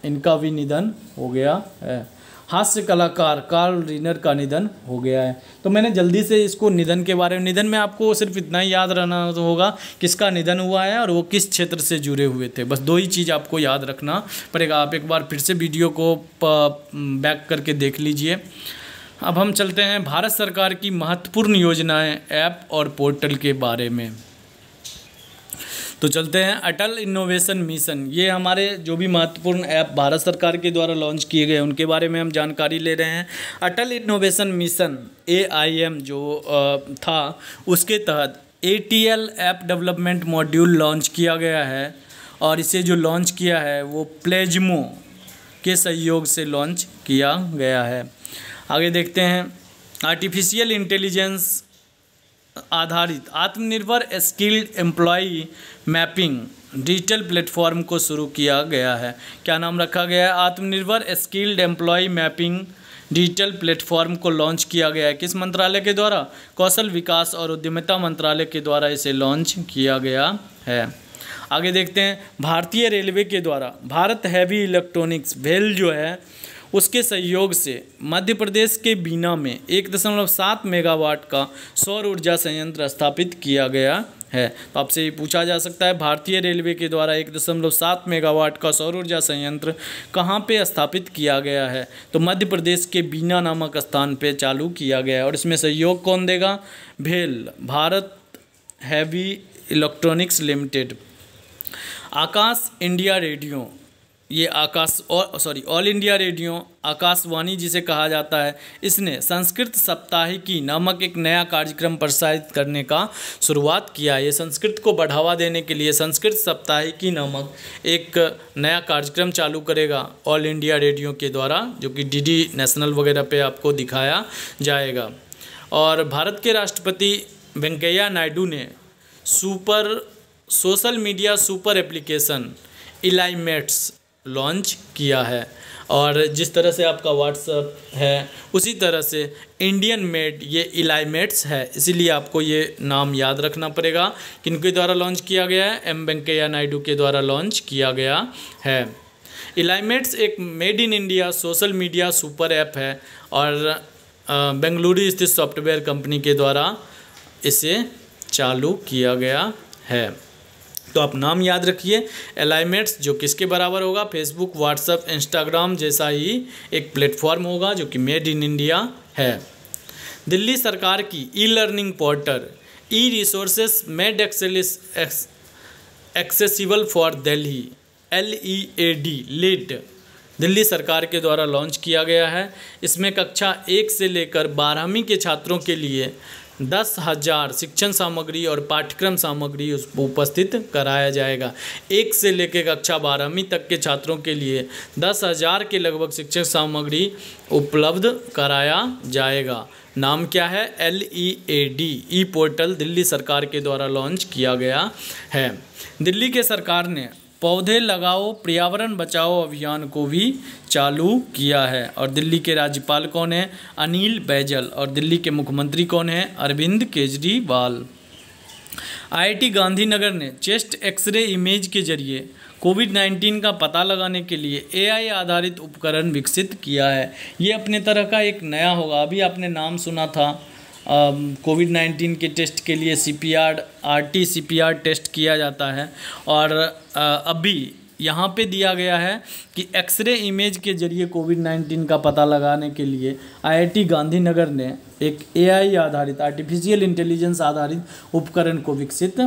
इनका भी निधन हो गया है। हास्य कलाकार कार्ल रीनर का निधन हो गया है। तो मैंने जल्दी से इसको निधन के बारे में, निधन में आपको सिर्फ इतना ही याद रहना होगा किसका निधन हुआ है और वो किस क्षेत्र से जुड़े हुए थे। बस 2 ही चीज़ आपको याद रखना पड़ेगा। आप एक बार फिर से वीडियो को बैक करके देख लीजिए। अब हम चलते हैं भारत सरकार की महत्वपूर्ण योजनाएं, ऐप और पोर्टल के बारे में। तो चलते हैं अटल इनोवेशन मिशन। ये हमारे जो भी महत्वपूर्ण ऐप भारत सरकार के द्वारा लॉन्च किए गए उनके बारे में हम जानकारी ले रहे हैं। अटल इनोवेशन मिशन AIM जो था, उसके तहत ATL app development module launch किया गया है और इसे जो लॉन्च किया है वो प्लेजमो के सहयोग से लॉन्च किया गया है। आगे देखते हैं, आर्टिफिशियल इंटेलिजेंस आधारित आत्मनिर्भर skilled employ mapping digital platform को शुरू किया गया है। क्या नाम रखा गया है? आत्मनिर्भर skilled employ mapping digital platform को लॉन्च किया गया है। किस मंत्रालय के द्वारा? कौशल विकास और उद्यमिता मंत्रालय के द्वारा इसे लॉन्च किया गया है। आगे देखते हैं, भारतीय रेलवे के द्वारा भारत हैवी इलेक्ट्रॉनिक्स भेल जो है उसके सहयोग से मध्य प्रदेश के बीना में 1.7 मेगावाट का सौर ऊर्जा संयंत्र स्थापित किया गया है। तो आपसे ये पूछा जा सकता है, भारतीय रेलवे के द्वारा 1.7 मेगावाट का सौर ऊर्जा संयंत्र कहाँ पे स्थापित किया गया है? तो मध्य प्रदेश के बीना नामक स्थान पे चालू किया गया है। और इसमें सहयोग कौन देगा? भेल, भारत हैवी इलेक्ट्रॉनिक्स लिमिटेड। आकाश इंडिया रेडियो, ये ऑल इंडिया रेडियो आकाशवाणी जिसे कहा जाता है, इसने संस्कृत साप्ताहिकी नामक एक नया कार्यक्रम प्रसारित करने का शुरुआत किया है। ये संस्कृत को बढ़ावा देने के लिए संस्कृत साप्ताहिकी नामक एक नया कार्यक्रम चालू करेगा ऑल इंडिया रेडियो के द्वारा, जो कि DD नेशनल वगैरह पे आपको दिखाया जाएगा। और भारत के राष्ट्रपति वेंकैया नायडू ने social media super application Elyments launch किया है। और जिस तरह से आपका व्हाट्सएप है उसी तरह से इंडियन मेड ये इलाइमेट्स है, इसीलिए आपको ये नाम याद रखना पड़ेगा। किनके द्वारा लॉन्च किया गया है? M वेंकैया नायडू के द्वारा लॉन्च किया गया है। इलाइमेट्स एक made in India social media super app है और बेंगलुरु स्थित सॉफ्टवेयर कंपनी के द्वारा इसे चालू किया गया है। तो आप नाम याद रखिए, एलाइमेट्स, जो किसके बराबर होगा? फेसबुक, व्हाट्सएप, इंस्टाग्राम जैसा ही एक प्लेटफॉर्म होगा जो कि मेड इन इंडिया है। दिल्ली सरकार की e learning portal e resources made accessible for Delhi LEAD lead Delhi सरकार के द्वारा लॉन्च किया गया है। इसमें कक्षा 1 से लेकर 12वीं के छात्रों के लिए 10,000 शिक्षण सामग्री और पाठ्यक्रम सामग्री उपस्थित कराया जाएगा। 1 से लेकर कक्षा 12वीं तक के छात्रों के लिए 10,000 के लगभग शिक्षक सामग्री उपलब्ध कराया जाएगा। नाम क्या है? LEAD ई पोर्टल दिल्ली सरकार के द्वारा लॉन्च किया गया है। दिल्ली के सरकार ने पौधे लगाओ पर्यावरण बचाओ अभियान को भी चालू किया है। और दिल्ली के राज्यपाल कौन है? अनिल बैजल। और दिल्ली के मुख्यमंत्री कौन है? अरविंद केजरीवाल। IIT गांधीनगर ने चेस्ट एक्सरे इमेज के जरिए कोविड-19 का पता लगाने के लिए AI आधारित उपकरण विकसित किया है। ये अपने तरह का एक नया होगा। अभी आपने नाम सुना था कोविड-19 के टेस्ट के लिए RT-PCR टेस्ट किया जाता है। और अभी यहाँ पे दिया गया है कि एक्सरे इमेज के जरिए कोविड-19 का पता लगाने के लिए IIT गांधीनगर ने एक AI आधारित आर्टिफिशियल इंटेलिजेंस आधारित उपकरण को विकसित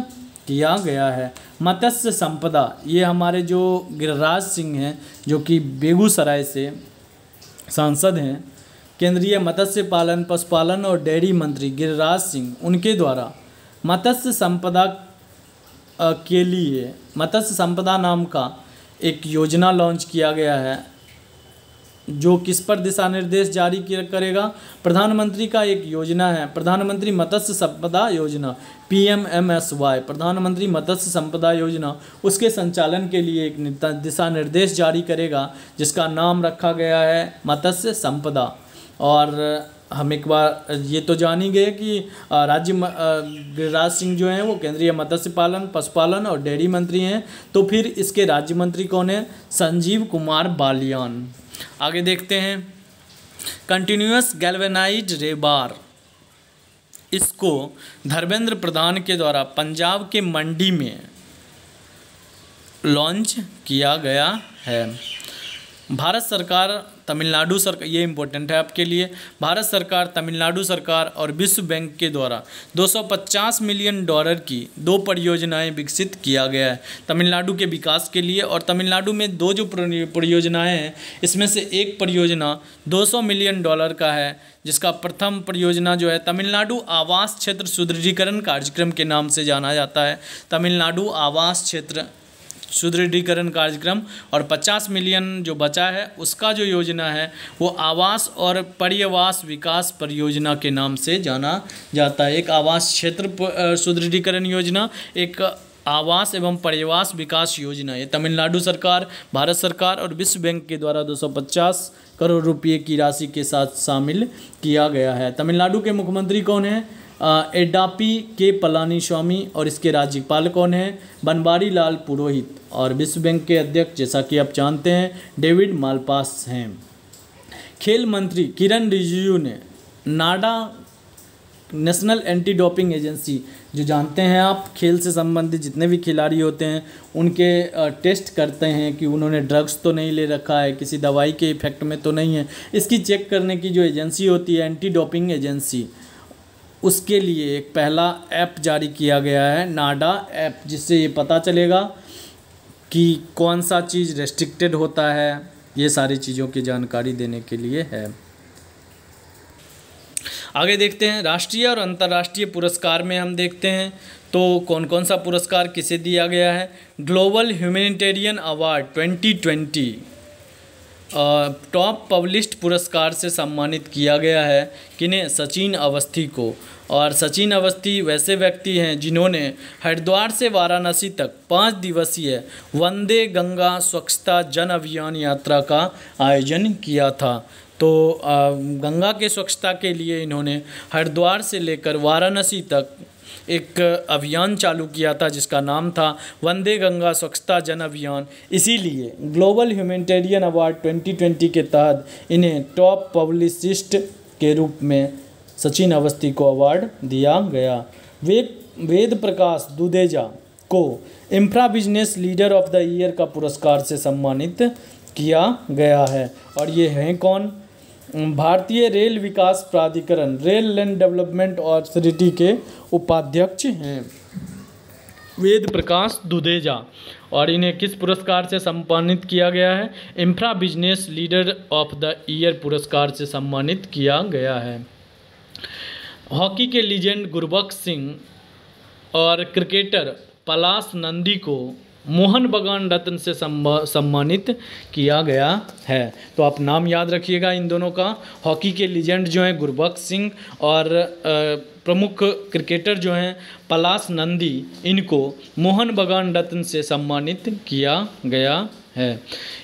किया गया है। मत्स्य संपदा, ये हमारे जो गिरिराज सिंह हैं जो कि बेगूसराय से सांसद हैं, केंद्रीय मत्स्य पालन पशुपालन और डेयरी मंत्री गिरिराज सिंह, उनके द्वारा मत्स्य संपदा के लिए मत्स्य संपदा नाम का एक योजना लॉन्च किया गया है, जो किस पर दिशा निर्देश जारी करेगा। प्रधानमंत्री का एक योजना है, प्रधानमंत्री मत्स्य संपदा योजना, PMMSY, प्रधानमंत्री मत्स्य संपदा योजना, उसके संचालन के लिए एक दिशा निर्देश जारी करेगा जिसका नाम रखा गया है मत्स्य संपदा। और हम एक बार ये तो जान ही गए कि गिरिराज सिंह जो हैं वो केंद्रीय मत्स्य पालन पशुपालन और डेयरी मंत्री हैं, तो फिर इसके राज्य मंत्री कौन है? संजीव कुमार बालियान। आगे देखते हैं, कंटिन्यूअस गैल्वेनाइज्ड रेबार, इसको धर्मेंद्र प्रधान के द्वारा पंजाब के मंडी में लॉन्च किया गया है। भारत सरकार तमिलनाडु सरकार, ये इम्पोर्टेंट है आपके लिए, भारत सरकार तमिलनाडु सरकार और विश्व बैंक के द्वारा $250 मिलियन की 2 परियोजनाएं विकसित किया गया है तमिलनाडु के विकास के लिए। और तमिलनाडु में 2 जो परियोजनाएं हैं, इसमें से एक परियोजना $200 मिलियन का है, जिसका प्रथम परियोजना जो है तमिलनाडु आवास क्षेत्र सुदृढ़ीकरण कार्यक्रम के नाम से जाना जाता है, तमिलनाडु आवास क्षेत्र सुदृढ़ीकरण कार्यक्रम। और 50 मिलियन जो बचा है उसका जो योजना है वो आवास और पर्यावास विकास परियोजना के नाम से जाना जाता है। एक आवास क्षेत्र सुदृढ़ीकरण योजना, एक आवास एवं पर्यावास विकास योजना, ये तमिलनाडु सरकार, भारत सरकार और विश्व बैंक के द्वारा 250 करोड़ रुपये की राशि के साथ शामिल किया गया है। तमिलनाडु के मुख्यमंत्री कौन है? एडापी के पलानीस्वामी। और इसके राज्यपाल कौन है? बनवारी लाल पुरोहित। और विश्व बैंक के अध्यक्ष जैसा कि आप जानते हैं डेविड मालपास हैं। खेल मंत्री किरण रिजिजू ने नाडा, नेशनल एंटी डोपिंग एजेंसी, जो जानते हैं आप खेल से संबंधित जितने भी खिलाड़ी होते हैं उनके टेस्ट करते हैं कि उन्होंने ड्रग्स तो नहीं ले रखा है, किसी दवाई के इफेक्ट में तो नहीं है, इसकी चेक करने की जो एजेंसी होती है एंटी डोपिंग एजेंसी, उसके लिए एक पहला ऐप जारी किया गया है, नाडा ऐप, जिससे ये पता चलेगा कि कौन सा चीज़ रेस्ट्रिक्टेड होता है। ये सारी चीज़ों की जानकारी देने के लिए है। आगे देखते हैं, राष्ट्रीय और अंतर्राष्ट्रीय पुरस्कार में हम देखते हैं तो कौन कौन सा पुरस्कार किसे दिया गया है। Global humanitarian award 2020 top published पुरस्कार से सम्मानित किया गया है किन्हें? सचिन अवस्थी को। और सचिन अवस्थी वैसे व्यक्ति हैं जिन्होंने हरिद्वार से वाराणसी तक 5 दिवसीय वंदे गंगा स्वच्छता जन अभियान यात्रा का आयोजन किया था। तो गंगा के स्वच्छता के लिए इन्होंने हरिद्वार से लेकर वाराणसी तक एक अभियान चालू किया था जिसका नाम था वंदे गंगा स्वच्छता जन अभियान। इसीलिए ग्लोबल ह्यूमैनिटेरियन अवार्ड 2020 के तहत इन्हें टॉप पब्लिसिस्ट के रूप में सचिन अवस्थी को अवार्ड दिया गया। वेद प्रकाश दुदेजा को infra business leader of the year का पुरस्कार से सम्मानित किया गया है। और ये हैं कौन? भारतीय रेल विकास प्राधिकरण, रेल लैंड डेवलपमेंट अथॉरिटी के उपाध्यक्ष हैं वेद प्रकाश दुदेजा। और इन्हें किस पुरस्कार से सम्मानित किया गया है? Infra business leader of the year पुरस्कार से सम्मानित किया गया है। हॉकी के लीजेंड गुरबख्श सिंह और क्रिकेटर पलाश नंदी को मोहन बगान रत्न से सम्मानित किया गया है। तो आप नाम याद रखिएगा इन दोनों का। हॉकी के लीजेंड जो हैं गुरबख्श सिंह और प्रमुख क्रिकेटर जो हैं पलाश नंदी, इनको मोहन बगान रत्न से सम्मानित किया गया है।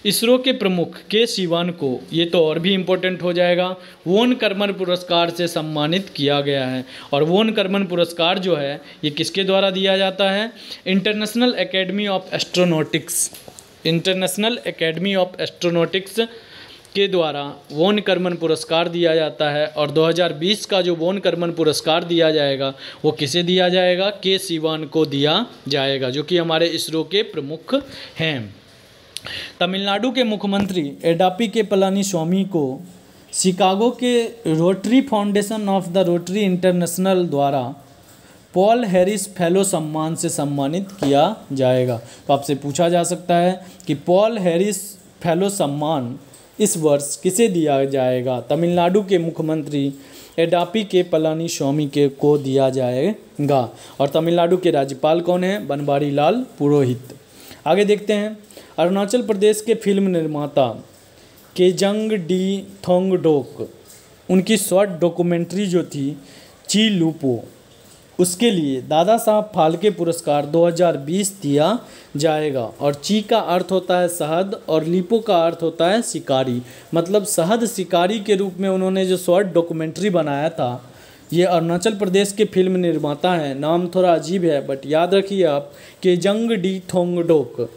इसरो के प्रमुख के सिवान को, ये तो और भी इम्पोर्टेंट हो जाएगा, वोन कर्मन पुरस्कार से सम्मानित किया गया है। और वोन कर्मन पुरस्कार जो है ये किसके द्वारा दिया जाता है? International academy of astronautics, international academy of astronautics के द्वारा वोन कर्मन पुरस्कार दिया जाता है। और 2020 का जो वोन कर्मन पुरस्कार दिया जाएगा वो किसे दिया जाएगा? के सिवान को दिया जाएगा, जो कि हमारे इसरो के प्रमुख हैं। तमिलनाडु के मुख्यमंत्री एडापी के पलानीस्वामी को शिकागो के rotary foundation of the rotary international द्वारा पॉल हैरिस फेलो सम्मान से सम्मानित किया जाएगा। तो आपसे पूछा जा सकता है कि पॉल हैरिस फेलो सम्मान इस वर्ष किसे दिया जाएगा। तमिलनाडु के मुख्यमंत्री एडापी के पलानीस्वामी के को दिया जाएगा। और तमिलनाडु के राज्यपाल कौन हैं? बनवारी लाल पुरोहित। आगे देखते हैं, अरुणाचल प्रदेश के फिल्म निर्माता केजंग डी थोंगडोक, उनकी शॉर्ट डॉक्यूमेंट्री जो थी ची लूपो, उसके लिए दादा साहब फाल्के पुरस्कार 2020 दिया जाएगा। और ची का अर्थ होता है शहद और लिपो का अर्थ होता है शिकारी, मतलब शहद शिकारी के रूप में उन्होंने जो शॉर्ट डॉक्यूमेंट्री बनाया था। ये अरुणाचल प्रदेश के फिल्म निर्माता हैं, नाम थोड़ा अजीब है बट याद रखिए आप, केजंग डी थोंगडोक।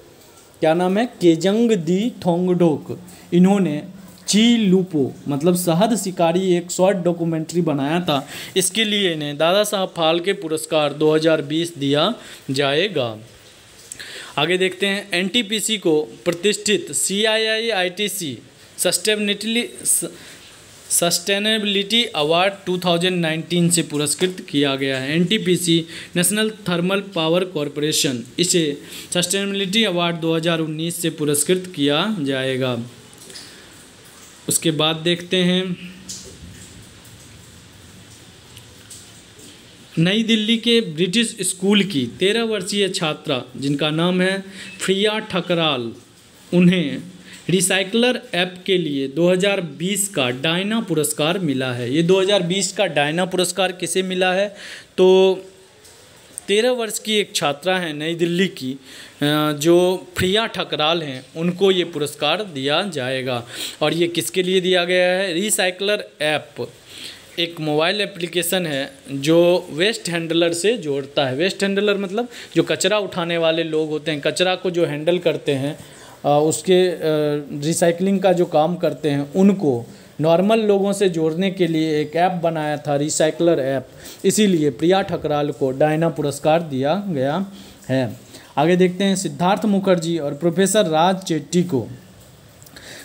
क्या नाम है? केजंग डी थोंगडोक। इन्होंने ची लूपो मतलब शहद शिकारी एक शॉर्ट डॉक्यूमेंट्री बनाया था, इसके लिए इन्हें दादा साहब फाल्के पुरस्कार 2020 दिया जाएगा। आगे देखते हैं, एनटीपीसी को प्रतिष्ठित CII-ITC सस्टेनेबिलिटी अवार्ड 2019 से पुरस्कृत किया गया है। NTPC national thermal power corporation, इसे सस्टेनेबिलिटी अवार्ड 2019 से पुरस्कृत किया जाएगा। उसके बाद देखते हैं, नई दिल्ली के ब्रिटिश स्कूल की 13 वर्षीय छात्रा जिनका नाम है प्रिया ठकराल, उन्हें रिसाइकलर ऐप के लिए 2020 का डायना पुरस्कार मिला है। ये 2020 का डायना पुरस्कार किसे मिला है? तो 13 वर्ष की एक छात्रा है नई दिल्ली की, जो प्रिया ठकराल हैं, उनको ये पुरस्कार दिया जाएगा। और ये किसके लिए दिया गया है? रिसाइकलर ऐप एक मोबाइल एप्लीकेशन है जो वेस्ट हैंडलर से जोड़ता है। वेस्ट हैंडलर मतलब जो कचरा उठाने वाले लोग होते हैं, कचरा को जो हैंडल करते हैं, उसके रिसाइकलिंग का जो काम करते हैं, उनको नॉर्मल लोगों से जोड़ने के लिए एक ऐप बनाया था, रिसाइकलर ऐप। इसीलिए प्रिया ठकराल को डायना पुरस्कार दिया गया है। आगे देखते हैं, सिद्धार्थ मुखर्जी और प्रोफेसर राज चेट्टी को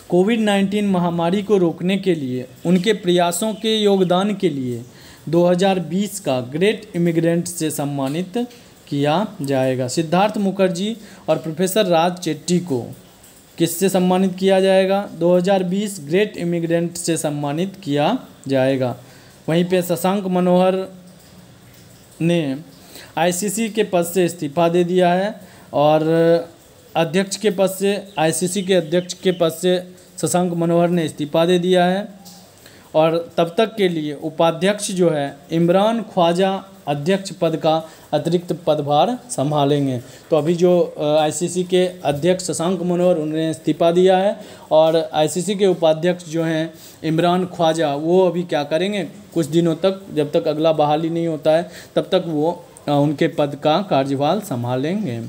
कोविड-19 महामारी को रोकने के लिए उनके प्रयासों के योगदान के लिए 2020 का ग्रेट इमिग्रेंट से सम्मानित किया जाएगा। सिद्धार्थ मुखर्जी और प्रोफेसर राज चेट्टी को किससे सम्मानित किया जाएगा? 2020 ग्रेट इमिग्रेंट से सम्मानित किया जाएगा। वहीं पे शशांक मनोहर ने आईसीसी के पद से इस्तीफा दे दिया है और अध्यक्ष के पद से, आईसीसी के अध्यक्ष के पद से शशांक मनोहर ने इस्तीफा दे दिया है। और तब तक के लिए उपाध्यक्ष जो है इमरान ख्वाजा अध्यक्ष पद का अतिरिक्त पदभार संभालेंगे। तो अभी जो आईसीसी के अध्यक्ष शशांक मनोहर, उन्होंने इस्तीफा दिया है और आईसीसी के उपाध्यक्ष जो हैं इमरान ख्वाजा, वो अभी क्या करेंगे, कुछ दिनों तक, जब तक अगला बहाली नहीं होता है तब तक वो उनके पद का कार्यभार संभालेंगे।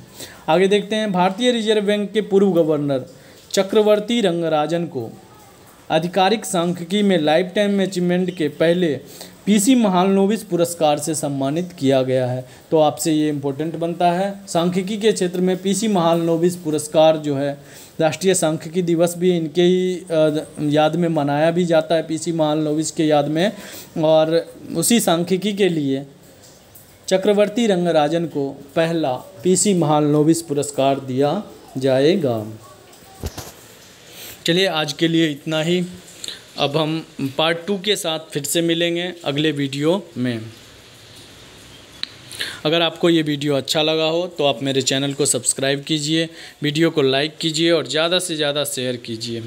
आगे देखते हैं, भारतीय रिजर्व बैंक के पूर्व गवर्नर चक्रवर्ती रंगराजन को आधिकारिक सांख्यिकी में लाइफ टाइम अचीवमेंट के पहले पीसी महालनोबिस पुरस्कार से सम्मानित किया गया है। तो आपसे ये इम्पोर्टेंट बनता है, सांख्यिकी के क्षेत्र में पीसी महालनोबिस पुरस्कार जो है, राष्ट्रीय सांख्यिकी दिवस भी इनके ही याद में मनाया भी जाता है, पीसी महालनोबिस के याद में। और उसी सांख्यिकी के लिए चक्रवर्ती रंगराजन को पहला पीसी महालनोबिस पुरस्कार दिया जाएगा। चलिए आज के लिए इतना ही। अब हम पार्ट 2 के साथ फिर से मिलेंगे अगले वीडियो में। अगर आपको ये वीडियो अच्छा लगा हो तो आप मेरे चैनल को सब्सक्राइब कीजिए, वीडियो को लाइक कीजिए और ज़्यादा से ज़्यादा शेयर कीजिए।